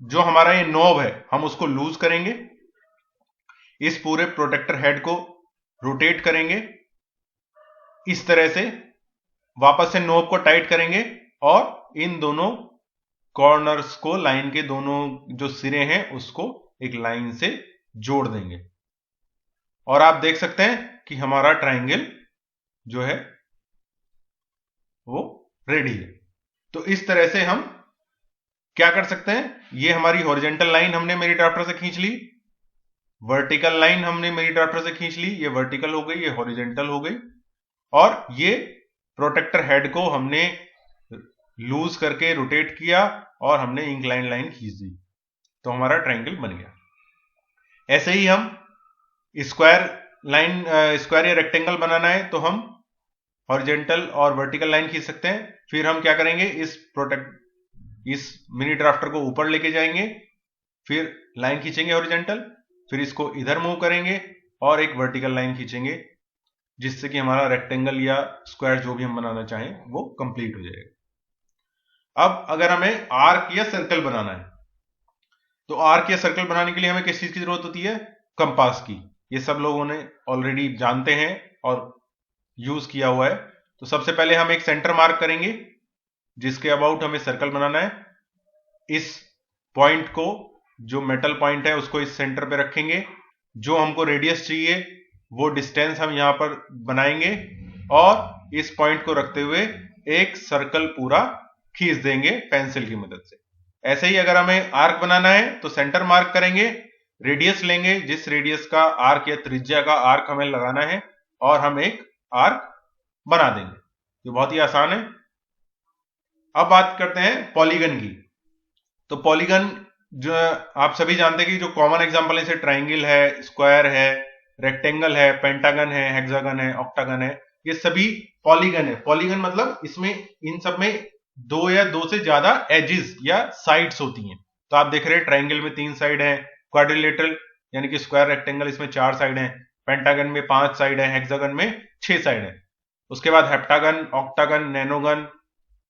जो हमारा ये नॉब है हम उसको लूज करेंगे, इस पूरे प्रोटेक्टर हेड को रोटेट करेंगे इस तरह से, वापस से नॉब को टाइट करेंगे और इन दोनों कॉर्नर्स को, लाइन के दोनों जो सिरे हैं उसको एक लाइन से जोड़ देंगे और आप देख सकते हैं कि हमारा ट्राइंगल जो है वो रेडी है। तो इस तरह से हम क्या कर सकते हैं, ये हमारी हॉरिजेंटल लाइन हमने मेरी ड्राफ्टर से खींच ली, वर्टिकल लाइन हमने मेरी ड्राफ्टर से खींच ली, ये वर्टिकल हो गई, ये हॉरिजेंटल हो गई, और ये प्रोटेक्टर हेड को हमने लूज करके रोटेट किया और हमने इंक्लाइन लाइन खींच दी, तो हमारा ट्रायंगल बन गया। ऐसे ही हम स्क्वायर लाइन, स्क्वायर या रेक्टेंगल बनाना है तो हम हॉरिजेंटल और वर्टिकल लाइन खींच सकते हैं। फिर हम क्या करेंगे, इस मिनी ड्राफ्टर को ऊपर लेके जाएंगे, फिर लाइन खींचेंगे हॉरिजेंटल, फिर इसको इधर मूव करेंगे और एक वर्टिकल लाइन खींचेंगे, जिससे कि हमारा रेक्टेंगल या स्क्वायर जो भी हम बनाना चाहें वो कंप्लीट हो जाएगा। अब अगर हमें आर्क या सर्कल बनाना है तो आर्क या सर्कल बनाने के लिए हमें किस चीज की जरूरत होती है, कंपास की। ये सब लोगों ने ऑलरेडी जानते हैं और यूज किया हुआ है। तो सबसे पहले हम एक सेंटर मार्क करेंगे जिसके अबाउट हमें सर्कल बनाना है। इस पॉइंट को, जो मेटल पॉइंट है उसको इस सेंटर पे रखेंगे। जो हमको रेडियस चाहिए वो डिस्टेंस हम यहां पर बनाएंगे और इस पॉइंट को रखते हुए एक सर्कल पूरा खींच देंगे पेंसिल की मदद से। ऐसे ही अगर हमें आर्क बनाना है तो सेंटर मार्क करेंगे, रेडियस लेंगे, जिस रेडियस का आर्क या त्रिज्या का आर्क हमें लगाना है, और हम एक आर्क बना देंगे। ये बहुत ही आसान है। अब बात करते हैं पॉलीगन की। तो पॉलीगन जो आप सभी जानते हैं कि जो कॉमन एग्जांपल है जैसे ट्राइंगल है, स्क्वायर है, रेक्टेंगल है, पेंटागन है, हेक्सागन है, ऑक्टागन है, ये सभी पॉलीगन है। पॉलीगन मतलब इसमें इन सब में दो या दो से ज्यादा एजेस या साइड्स होती हैं। तो आप देख रहे हैं ट्राइंगल में 3 साइड है, क्वाड्रिलेटरल यानी कि स्क्वायर रेक्टेंगल इसमें 4 साइड है, पेंटागन में 5 साइड है, हेक्सागन में 6 साइड है। उसके बाद हेप्टागन, ऑक्टागन, नैनोगन,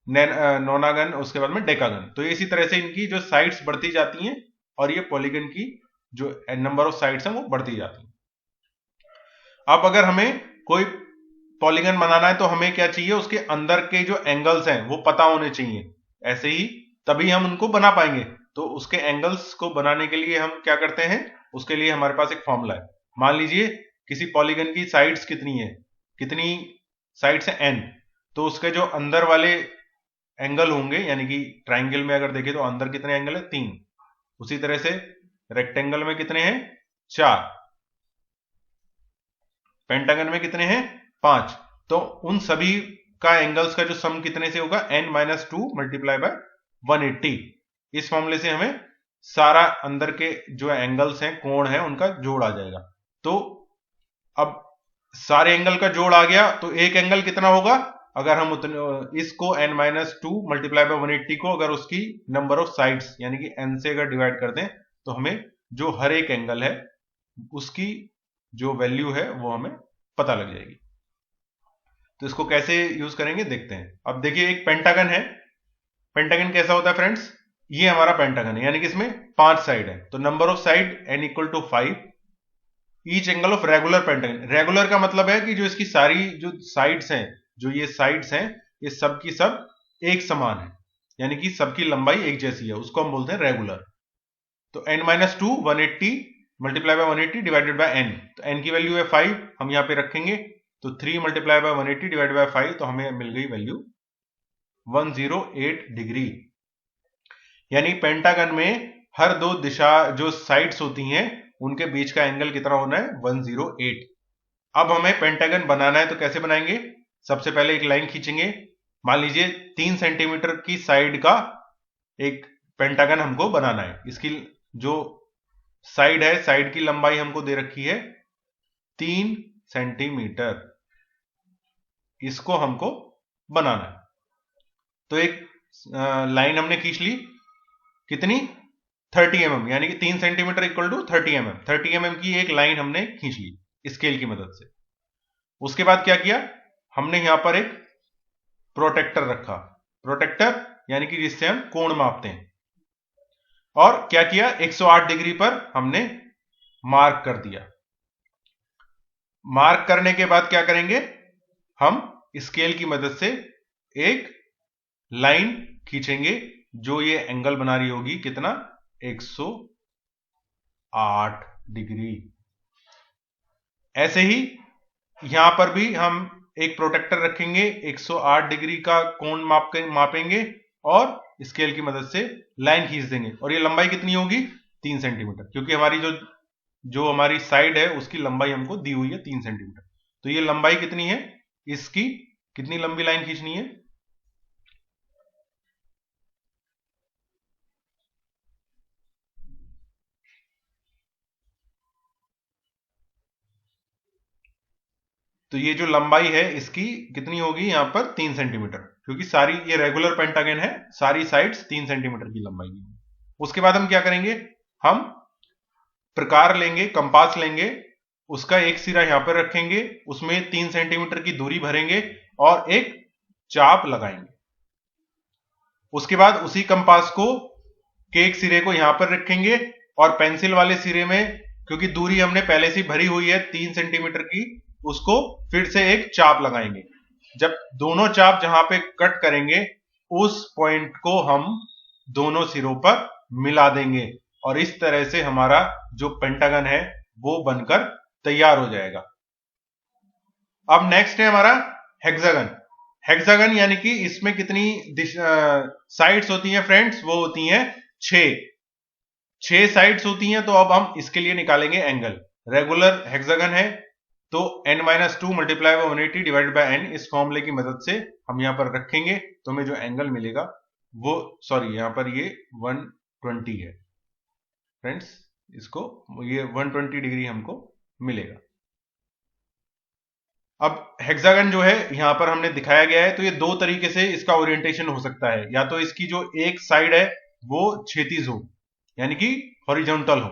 नोनागन, उसके बाद में डेकागन। तो इसी तरह से इनकी जो साइड्स बढ़ती जाती हैं और ये पॉलीगन की जो नंबर ऑफ साइड्स हैं वो बढ़ती जाती हैं। अब अगर हमें कोई पॉलीगन बनाना है तो हमें क्या चाहिए, उसके अंदर के जो एंगल्स हैं वो पता होने चाहिए। ऐसे ही तभी हम उनको बना पाएंगे। तो उसके एंगल्स को बनाने के लिए हम क्या करते हैं, उसके लिए हमारे पास एक फॉर्मूला है। मान लीजिए किसी पॉलीगन की साइड्स कितनी है, कितनी साइड्स है n, तो उसके जो अंदर वाले एंगल होंगे, यानी कि ट्राइंगल में अगर देखें तो अंदर कितने एंगल है, 3। उसी तरह से रेक्टेंगल में कितने हैं, 4। पेंटागन में कितने हैं, 5। तो उन सभी का एंगल्स का जो सम कितने से होगा, n-2 मल्टीप्लाई बाय 180। इस फॉर्मूले से हमें सारा अंदर के जो एंगल्स हैं, कोण है, उनका जोड़ आ जाएगा। तो अब सारे एंगल का जोड़ आ गया तो एक एंगल कितना होगा, अगर हम उतने इसको n-2 मल्टीप्लाई बाय 180 को अगर उसकी नंबर ऑफ साइड्स यानी कि n से अगर डिवाइड कर दें तो हमें जो हर एक एंगल है उसकी जो वैल्यू है वो हमें पता लग जाएगी। तो इसको कैसे यूज करेंगे देखते हैं। अब देखिए एक पेंटागन है। पेंटागन कैसा होता है फ्रेंड्स, ये हमारा पेंटागन है यानी कि इसमें 5 साइड है। तो number of side n = 5 each angle of regular pentagon. Regular का मतलब है कि जो इसकी सारी जो साइड्स हैं, जो ये साइड्स हैं, ये सब की सब एक समान है, यानी कि सबकी लंबाई एक जैसी है, उसको हम बोलते हैं रेगुलर। तो n-2 180 multiply by 180 divided by n। तो n की वैल्यू है 5, हम यहां पे रखेंगे। तो 3 मल्टीप्लाई बाय 180 डिवाइडेड बाय 5, तो हमें मिल गई वैल्यू 108 डिग्री। यानी पेंटागन में हर दो दिशा जो साइड्स होती हैं उनके बीच का एंगल कितना होना है, 108। अब हमें पेंटागन बनाना है तो कैसे बनाएंगे, सबसे पहले एक लाइन खींचेंगे। मान लीजिए 3 सेंटीमीटर की साइड का एक पेंटागन हमको बनाना है। इसकी जो साइड है, साइड की लंबाई हमको दे रखी है 3 सेंटीमीटर, इसको हमको बनाना है। तो एक लाइन हमने खींच ली, कितनी, 30 mm, यानी कि 3 centimetre equal to 30 mm। 30 mm की एक लाइन हमने खींच ली स्केल की मदद से। उसके बाद क्या किया, हमने यहां पर एक प्रोटेक्टर रखा। प्रोटेक्टर यानी कि जिससे हम कोण मापते हैं। और क्या किया, 108 डिग्री पर हमने मार्क कर दिया। मार्क करने के बाद क्या करेंगे, हम स्केल की मदद से एक लाइन खींचेंगे जो ये एंगल बना रही होगी, कितना, 108 डिग्री। ऐसे ही यहां पर भी हम एक प्रोटेक्टर रखेंगे, 108 डिग्री का कोण मापेंगे और स्केल की मदद से लाइन खींच देंगे। और ये लंबाई कितनी होगी, 3 सेंटीमीटर, क्योंकि हमारी जो हमारी साइड है उसकी लंबाई हमको दी हुई है 3 सेंटीमीटर। तो ये लंबाई कितनी है, इसकी कितनी लंबी लाइन खींचनी है, तो ये जो लंबाई है इसकी कितनी होगी यहां पर, 3 सेंटीमीटर, क्योंकि सारी ये रेगुलर पेंटागन है, सारी साइड्स 3 सेंटीमीटर की लंबाई की। उसके बाद हम क्या करेंगे, हम प्रकार लेंगे, कंपास लेंगे, उसका एक सिरा यहां पर रखेंगे, उसमें 3 सेंटीमीटर की दूरी भरेंगे और एक चाप लगाएंगे। उसके बाद उसी कंपास को के एक सिरे को यहां पर रखेंगे और पेंसिल वाले सिरे में, क्योंकि दूरी हमने पहले से भरी हुई है 3 सेंटीमीटर की, उसको फिर से एक चाप लगाएंगे। जब दोनों चाप जहां पे कट करेंगे उस पॉइंट को हम दोनों सिरों पर मिला देंगे और इस तरह से हमारा जो पेंटागन है वो बनकर तैयार हो जाएगा। अब नेक्स्ट है हमारा हेक्सागन। हेक्सागन यानी कि इसमें कितनी साइड्स होती हैं फ्रेंड्स, वो होती हैं 6 साइड्स होती हैं। तो अब हम इसके लिए निकालेंगे एंगल। रेगुलर हेक्सागन है तो n-2 multiply by 180 divided by n, इस फॉर्मूले की मदद से हम यहां पर रखेंगे तो हमें जो एंगल मिलेगा वो, सॉरी यहां पर ये 120 है। फ्रेंड्स, इसको ये 120 डिग्री हमको मिलेगा। अब हेक्सागन जो है यहां पर हमने दिखाया गया है, तो ये दो तरीके से इसका ओरिएंटेशन हो सकता है। या तो इसकी जो एक साइड है वो क्षैतिज हो, यानी कि हॉरिजॉन्टल हो,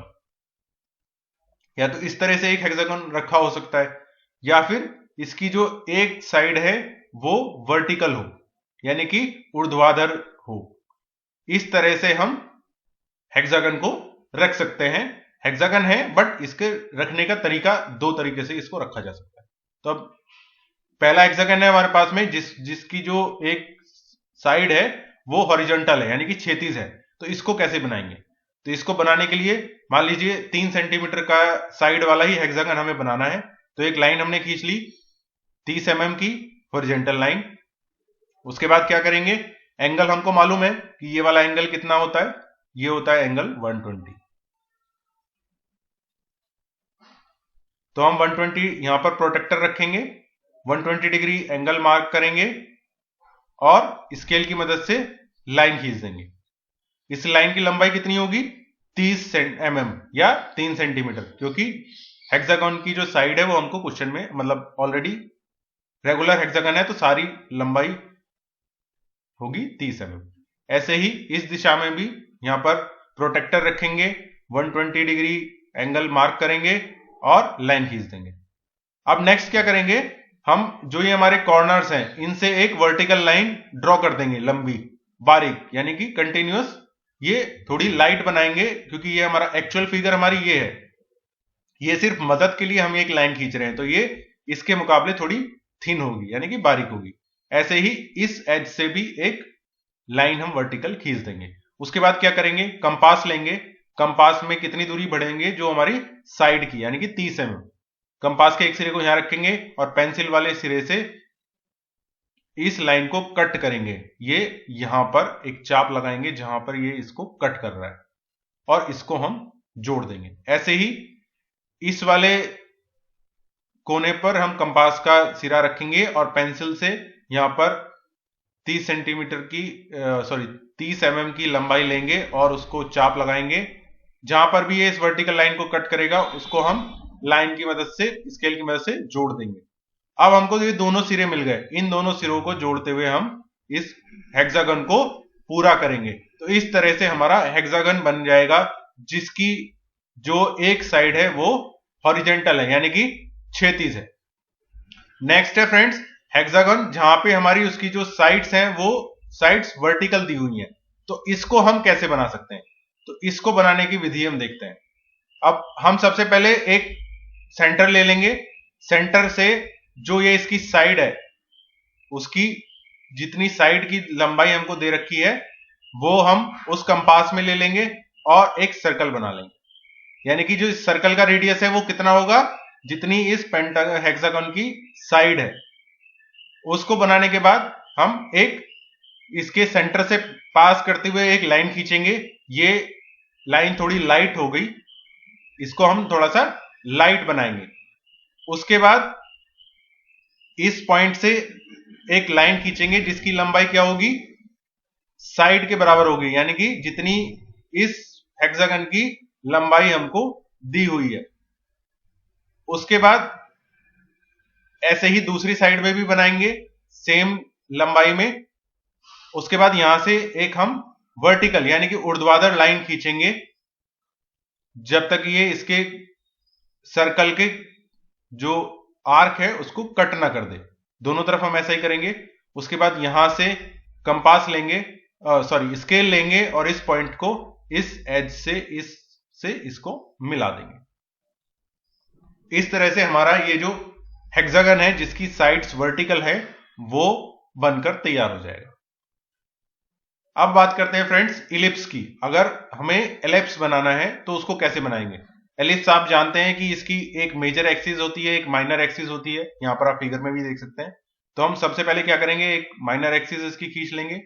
या तो इस तरह से एक हेक्सागन रखा हो सकता है, या फिर इसकी जो एक साइड है वो वर्टिकल हो, यानी कि ऊर्ध्वाधर हो। इस तरह से हम हेक्सागन को रख सकते हैं। हेक्सागन है बट इसके रखने का तरीका दो तरीके से इसको रखा जा सकता है। तो अब पहला हेक्सागन है हमारे पास में जिसकी जो एक साइड है वो हॉरिजॉन्टल है, यानी कि क्षैतिज है। तो इसको कैसे बनाएंगे? तो इसको बनाने के लिए मान लीजिए 3 सेंटीमीटर का साइड वाला ही हेक्सागन हमें बनाना है। तो एक लाइन हमने खींच ली 30 mm की हॉरिजॉन्टल लाइन। उसके बाद क्या करेंगे, एंगल हमको मालूम है कि ये वाला एंगल कितना होता है, ये होता है एंगल 120। तो हम 120 यहां पर प्रोटेक्टर रखेंगे, 120 डिग्री एंगल मार्क करेंगे और स्केल की मदद से लाइन खींच देंगे। इस लाइन की लंबाई कितनी होगी, 30 mm या 3 सेंटीमीटर, क्योंकि हेक्सागन की जो साइड है वो हमको क्वेश्चन में मतलब ऑलरेडी रेगुलर हेक्सागन है तो सारी लंबाई होगी 30 mm। ऐसे ही इस दिशा में भी यहां पर प्रोटेक्टर रखेंगे, 120 डिग्री एंगल मार्क करेंगे और लाइन खींच देंगे। अब नेक्स्ट क्या करेंगे, हम जो ये हमारे कॉर्नर्स हैं इनसे एक वर्टिकल लाइन ड्रॉ कर देंगे, लंबी बारीक, यानी कि कंटिन्यूअस। ये थोड़ी लाइट बनाएंगे क्योंकि ये हमारा एक्चुअल फिगर हमारी ये है, ये सिर्फ मदद के लिए हम एक लाइन खींच रहे हैं, तो ये इसके मुकाबले थोड़ी थिन होगी, यानी कि बारीक होगी। ऐसे ही इस एज से भी एक लाइन हम वर्टिकल खींच देंगे। उसके बाद क्या करेंगे, कंपास लेंगे, कंपास में कितनी दूरी बढ़ेंगे, जो हमारी साइड की, यानी कि 30 mm। कंपास के एक सिरे को यहां रखेंगे और पेंसिल वाले सिरे से इस लाइन को कट करेंगे। ये यहां पर एक चाप लगाएंगे जहां पर ये इसको कट कर रहा है और इसको हम जोड़ देंगे। ऐसे ही इस वाले कोने पर हम कंपास का सिरा रखेंगे और पेंसिल से यहां पर 30 सेंटीमीटर की 30 mm की लंबाई लेंगे और उसको चाप लगाएंगे। जहां पर भी ये इस वर्टिकल लाइन को कट करेगा उसको हम लाइन की मदद से, स्केल की मदद से जोड़ देंगे। अब हमको ये दोनों सिरे मिल गए, इन दोनों सिरों को जोड़ते हुए हम इस हेक्सागन को पूरा करेंगे। तो इस तरह से हमारा हेक्सागन बन जाएगा जिसकी जो एक साइड है वो हॉरिजॉन्टल है, यानी कि क्षैतिज है। नेक्स्ट है फ्रेंड्स हेक्सागन जहां पे हमारी उसकी जो साइड्स हैं वो साइड्स वर्टिकल दी हुई हैं। तो इसको हम कैसे बना सकते हैं, तो इसको बनाने की विधि हम देखते हैं। अब हम सबसे पहले एक सेंटर ले लेंगे, सेंटर से जो ये इसकी साइड है उसकी जितनी साइड की लंबाई हमको दे रखी है वो हम उस कंपास में ले लेंगे और एक सर्कल बना लेंगे। यानी कि जो इस सर्कल का रेडियस है वो कितना होगा, जितनी इस हेक्सागन की साइड है। उसको बनाने के बाद हम एक इसके सेंटर से पास करते हुए एक लाइन खींचेंगे। ये लाइन थोड़ी लाइट हो गई, इसको हम थोड़ा सा लाइट बनाएंगे। उसके बाद इस पॉइंट से एक लाइन खींचेंगे जिसकी लंबाई क्या होगी, साइड के बराबर होगी, यानी कि जितनी इस हेक्सागन की लंबाई हमको दी हुई है। उसके बाद ऐसे ही दूसरी साइड में भी बनाएंगे सेम लंबाई में। उसके बाद यहां से एक हम वर्टिकल यानी कि ऊर्ध्वाधर लाइन खींचेंगे जब तक ये इसके सर्कल के जो आर्क है उसको कट ना कर दे। दोनों तरफ हम ऐसा ही करेंगे। उसके बाद यहां से कंपास लेंगे, स्केल लेंगे और इस पॉइंट को इस एज से इसको मिला देंगे। इस तरह से हमारा ये जो हेक्सागन है जिसकी साइड्स वर्टिकल है वो बनकर तैयार हो जाएगा। अब बात करते हैं फ्रेंड्स इलिप्स की। अगर हमें एलिप्स बनाना है तो उसको कैसे बनाएंगे। एलिप्स आप जानते हैं कि इसकी एक मेजर एक्सिस होती है, एक माइनर एक्सिस होती है, यहां पर आप फिगर में भी देख सकते हैं। तो हम सबसे पहले क्या करेंगे, एक माइनर एक्सिस इसकी खींच लेंगे,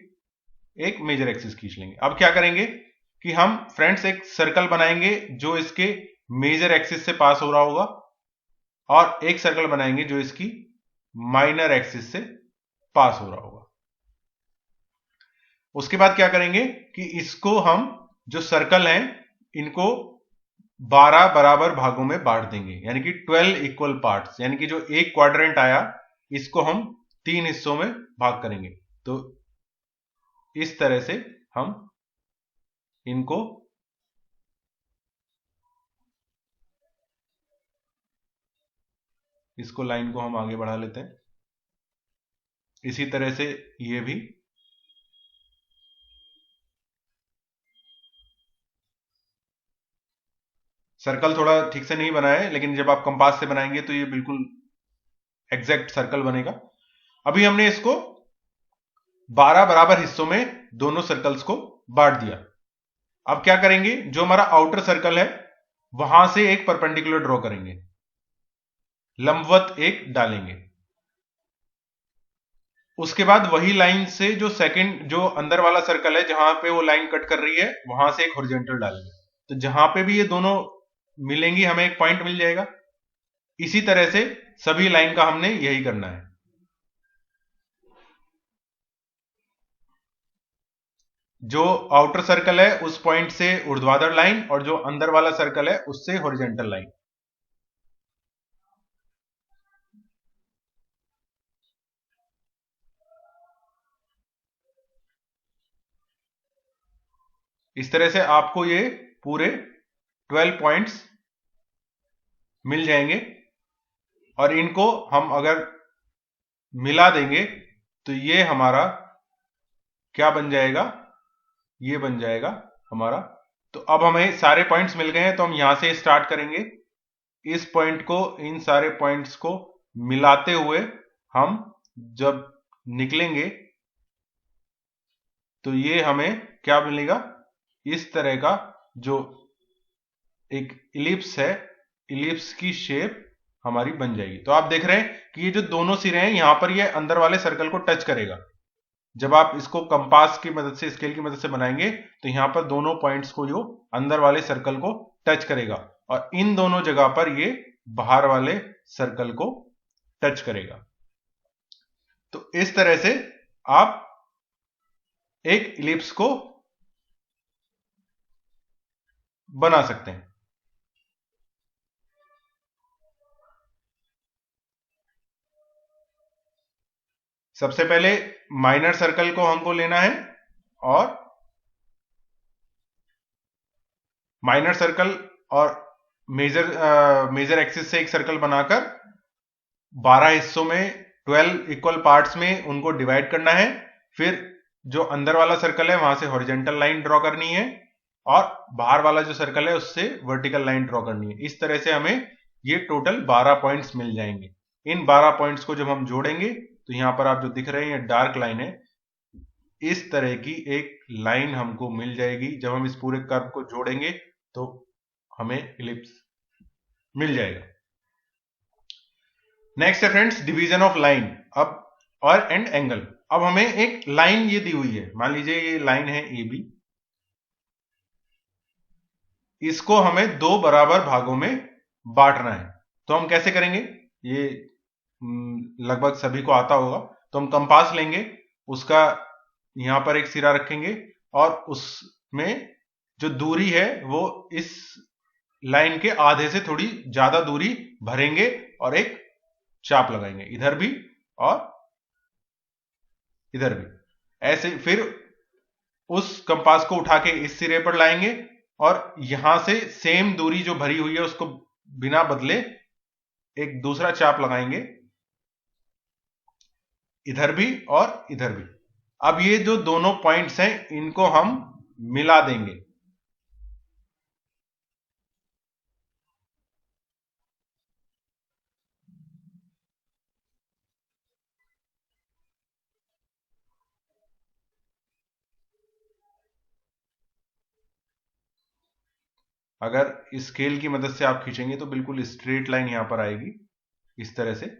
एक मेजर एक्सिस खींच लेंगे। अब क्या करेंगे कि हम फ्रेंड्स एक सर्कल बनाएंगे जो इसके मेजर एक्सिस से पास हो रहा होगा और एक सर्कल बनाएंगे जो इसकी माइनर एक्सिस से पास हो रहा होगा। उसके बाद क्या करेंगे कि इसको हम जो सर्कल है इनको 12 बराबर भागों में बांट देंगे, यानी कि 12 इक्वल पार्ट्स, यानी कि जो एक क्वाड्रेंट आया इसको हम 3 हिस्सों में भाग करेंगे। तो इस तरह से हम इनको इसको लाइन को हम आगे बढ़ा लेते हैं। इसी तरह से ये भी सर्कल थोड़ा ठीक से नहीं बना है, लेकिन जब आप कंपास से बनाएंगे तो ये बिल्कुल एग्जैक्ट सर्कल बनेगा। अभी हमने इसको 12 बराबर हिस्सों में दोनों सर्कल्स को बांट दिया। अब क्या करेंगे, जो हमारा आउटर सर्कल है वहां से एक परपेंडिकुलर ड्रॉ करेंगे, लंबवत एक डालेंगे। उसके बाद वही लाइन से जो सेकंड जो अंदर वाला सर्कल है जहां पे वो लाइन कट कर रही है वहां से एक हॉरिजॉन्टल डालेंगे। तो जहां पे भी ये दोनों मिलेंगी हमें एक पॉइंट मिल जाएगा। इसी तरह से सभी लाइन का हमने यही करना है। जो आउटर सर्कल है उस पॉइंट से ऊर्ध्वाधर लाइन और जो अंदर वाला सर्कल है उससे हॉरिजॉन्टल लाइन। इस तरह से आपको ये पूरे 12 पॉइंट्स मिल जाएंगे और इनको हम अगर मिला देंगे तो ये हमारा क्या बन जाएगा, ये बन जाएगा हमारा। तो अब हमें सारे पॉइंट्स मिल गए हैं, तो हम यहां से स्टार्ट करेंगे। इस पॉइंट को इन सारे पॉइंट्स को मिलाते हुए हम जब निकलेंगे तो ये हमें क्या मिलेगा, इस तरह का जो एक इलिप्स है, इलिप्स की शेप हमारी बन जाएगी। तो आप देख रहे हैं कि ये जो दोनों सिरे हैं यहां पर ये अंदर वाले सर्कल को टच करेगा। जब आप इसको कंपास की मदद से, स्केल की मदद से बनाएंगे तो यहां पर दोनों पॉइंट्स को जो अंदर वाले सर्कल को टच करेगा और इन दोनों जगह पर ये बाहर वाले सर्कल को टच करेगा। तो इस तरह से आप एक इलिप्स को बना सकते हैं। सबसे पहले माइनर सर्कल को हमको लेना है और माइनर सर्कल और मेजर एक्सिस से एक सर्कल बनाकर 12 हिस्सों में 12 इक्वल पार्ट्स में उनको डिवाइड करना है। फिर जो अंदर वाला सर्कल है वहां से हॉरिजॉन्टल लाइन ड्रॉ करनी है और बाहर वाला जो सर्कल है उससे वर्टिकल लाइन ड्रॉ करनी है। इस तरह से हमें ये टोटल 12 पॉइंट्स मिल जाएंगे। इन 12 पॉइंट्स को जब हम जोड़ेंगे तो यहां पर आप जो दिख रहे हैं ये डार्क लाइन है, इस तरह की एक लाइन हमको मिल जाएगी। जब हम इस पूरे कर्व को जोड़ेंगे तो हमें इलिप्स मिल जाएगा। नेक्स्ट है फ्रेंड्स डिवीजन ऑफ लाइन अब और एंड एंगल। अब हमें एक लाइन ये दी हुई है, मान लीजिए ये लाइन है ए बी, इसको हमें दो बराबर भागों में बांटना है। तो हम कैसे करेंगे, ये लगभग सभी को आता होगा। तो हम कंपास लेंगे, उसका यहां पर एक सिरा रखेंगे और उसमें जो दूरी है वो इस लाइन के आधे से थोड़ी ज्यादा दूरी भरेंगे और एक चाप लगाएंगे इधर भी और इधर भी। ऐसे फिर उस कंपास को उठा के इस सिरे पर लाएंगे और यहां से सेम दूरी जो भरी हुई है उसको बिना बदले एक दूसरा चाप लगाएंगे इधर भी और इधर भी। अब ये जो दोनों पॉइंट्स हैं इनको हम मिला देंगे। अगर स्केल की मदद से आप खींचेंगे तो बिल्कुल स्ट्रेट लाइन यहां पर आएगी इस तरह से,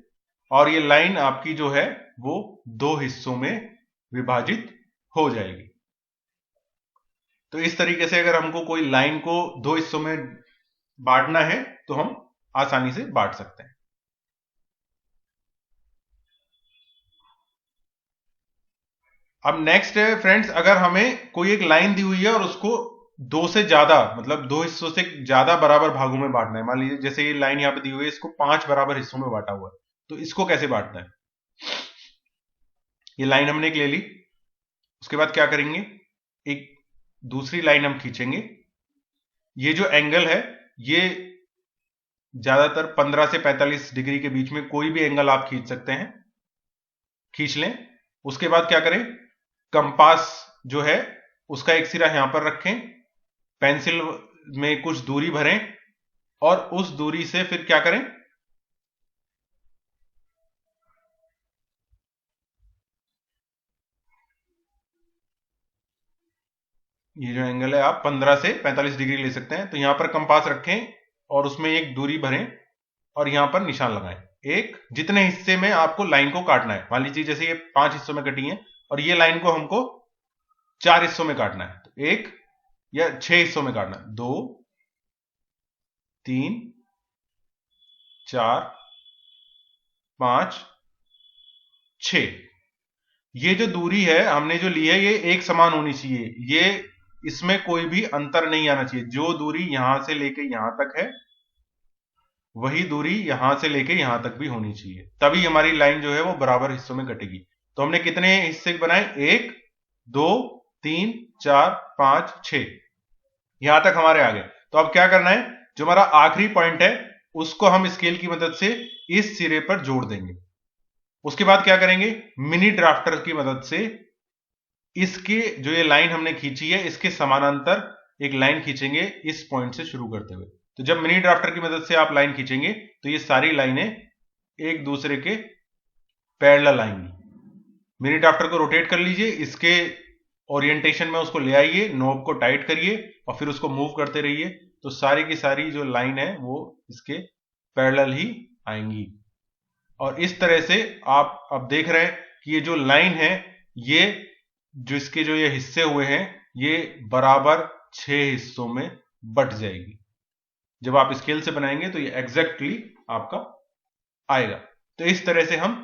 और ये लाइन आपकी जो है वो दो हिस्सों में विभाजित हो जाएगी। तो इस तरीके से अगर हमको कोई लाइन को दो हिस्सों में बांटना है तो हम आसानी से बांट सकते हैं। अब नेक्स्ट है फ्रेंड्स, अगर हमें कोई एक लाइन दी हुई है और उसको दो से ज्यादा, मतलब दो हिस्सों से ज्यादा बराबर भागों में बांटना है। मान लीजिए जैसे ये लाइन यहां पे दी हुई है, इसको 5 बराबर हिस्सों में बांटा हुआ है, तो इसको कैसे बांटना है। ये लाइन हमने एक ले ली, उसके बाद क्या करेंगे, एक दूसरी लाइन हम खींचेंगे। ये जो एंगल है ये ज्यादातर 15 से 45 डिग्री के बीच में कोई भी एंगल आप खींच सकते हैं, खींच लें। उसके बाद क्या करें, कंपास जो है उसका एक सिरा यहां पर रखें, पेंसिल में कुछ दूरी भरें और उस दूरी से फिर क्या करें, ये जो एंगल है आप 15 से 45 डिग्री ले सकते हैं। तो यहां पर कंपास रखें और उसमें एक दूरी भरें और यहां पर निशान लगाएं। एक जितने हिस्से में आपको लाइन को काटना है, मान लीजिए जैसे ये 5 हिस्सों में कटी है और ये लाइन को हमको 4 हिस्सों में काटना है, तो 1 या 6 हिस्सों में काटना है, 2 3 4 5 6। ये जो दूरी है हमने जो ली है ये एक समान होनी चाहिए, ये इसमें कोई भी अंतर नहीं आना चाहिए। जो दूरी यहां से लेके यहां तक है वही दूरी यहां से लेके यहां तक भी होनी चाहिए, तभी हमारी लाइन जो है वो बराबर हिस्सों में कटेगी। तो हमने कितने हिस्से बनाए, 1 2 3 4 5 6, यहां तक हमारे आ गए। तो अब क्या करना है, जो हमारा आखिरी पॉइंट है उसको हम स्केल की मदद से इस सिरे पर जोड़ देंगे। उसके बाद क्या करेंगे, मिनी ड्राफ्टर की मदद से इसके जो ये लाइन हमने खींची है इसके समानांतर एक लाइन खींचेंगे इस पॉइंट से शुरू करते हुए। तो जब मिनी ड्राफ्टर की मदद से आप लाइन खींचेंगे तो ये सारी लाइनें एक दूसरे के पैरेलल आएंगी। मिनी ड्राफ्टर को रोटेट कर लीजिए, इसके ओरिएंटेशन में उसको ले आइए, नॉब को टाइट करिए और फिर उसको मूव करते रहिए, तो सारी की सारी जो लाइन है वो इसके पैरेलल ही आएंगी। और इस तरह से आप अब देख रहे हैं कि ये जो लाइन है ये जो इसके जो ये हिस्से हुए हैं ये बराबर 6 हिस्सों में बट जाएगी। जब आप स्केल से बनाएंगे तो ये एग्जैक्टली आपका आएगा। तो इस तरह से हम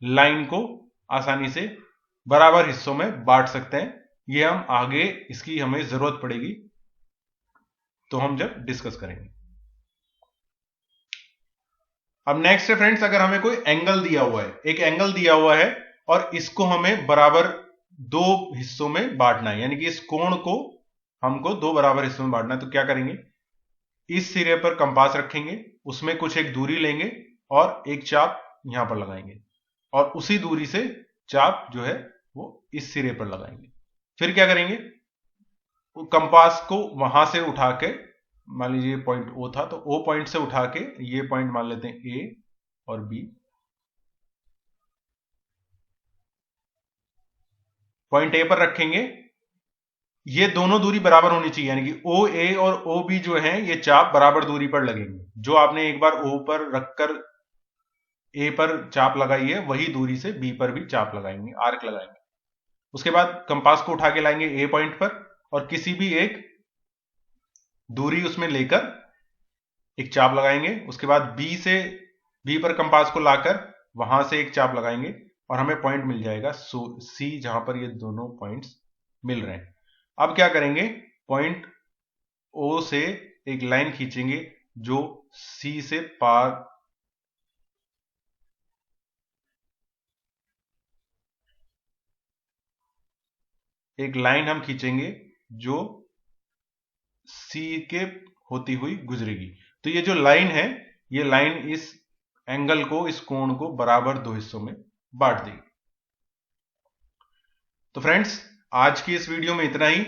लाइन को आसानी से बराबर हिस्सों में बांट सकते हैं। ये हम आगे इसकी हमें जरूरत पड़ेगी तो हम जब डिस्कस करेंगे। अब नेक्स्ट है फ्रेंड्स, अगर हमें कोई एंगल दिया हुआ है, एक एंगल दिया हुआ है और इसको हमें बराबर दो हिस्सों में बांटना है, यानी कि इस कोण को हमको दो बराबर हिस्सों में बांटना है, तो क्या करेंगे, इस सिरे पर कंपास रखेंगे, उसमें कुछ एक दूरी लेंगे और एक चाप यहां पर लगाएंगे और उसी दूरी से चाप जो है वो इस सिरे पर लगाएंगे। फिर क्या करेंगे, कंपास को वहां से उठा के, मान लीजिए पॉइंट ओ था तो ओ पॉइंट से उठा के ये पॉइंट मान लेते हैं ए और बी, पॉइंट ए पर रखेंगे। ये दोनों दूरी बराबर होनी चाहिए, यानी कि ओ ए और ओ बी जो है ये चाप बराबर दूरी पर लगेंगे। जो आपने एक बार ओ पर रखकर ए पर चाप लगाई है वही दूरी से बी पर भी चाप लगाएंगे, आर्क लगाएंगे। उसके बाद कंपास को उठा के लाएंगे ए पॉइंट पर और किसी भी एक दूरी उसमें लेकर एक चाप लगाएंगे। उसके बाद बी पर कंपास को लाकर वहां से एक चाप लगाएंगे और हमें पॉइंट मिल जाएगा सी, जहां पर ये दोनों पॉइंट्स मिल रहे हैं। अब क्या करेंगे, पॉइंट ओ से एक लाइन खींचेंगे जो सी से पार एक लाइन हम खींचेंगे जो सी के होती हुई गुजरेगी। तो ये जो लाइन है ये लाइन इस एंगल को, इस कोण को बराबर दो हिस्सों में बांट देगी। तो फ्रेंड्स आज की इस वीडियो में इतना ही।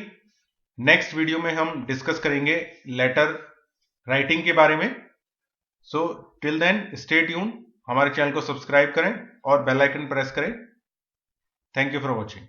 नेक्स्ट वीडियो में हम डिस्कस करेंगे लेटर राइटिंग के बारे में। So till then stay tuned, हमारे चैनल को सब्सक्राइब करें और बेल आइकन प्रेस करें। Thank you for watching.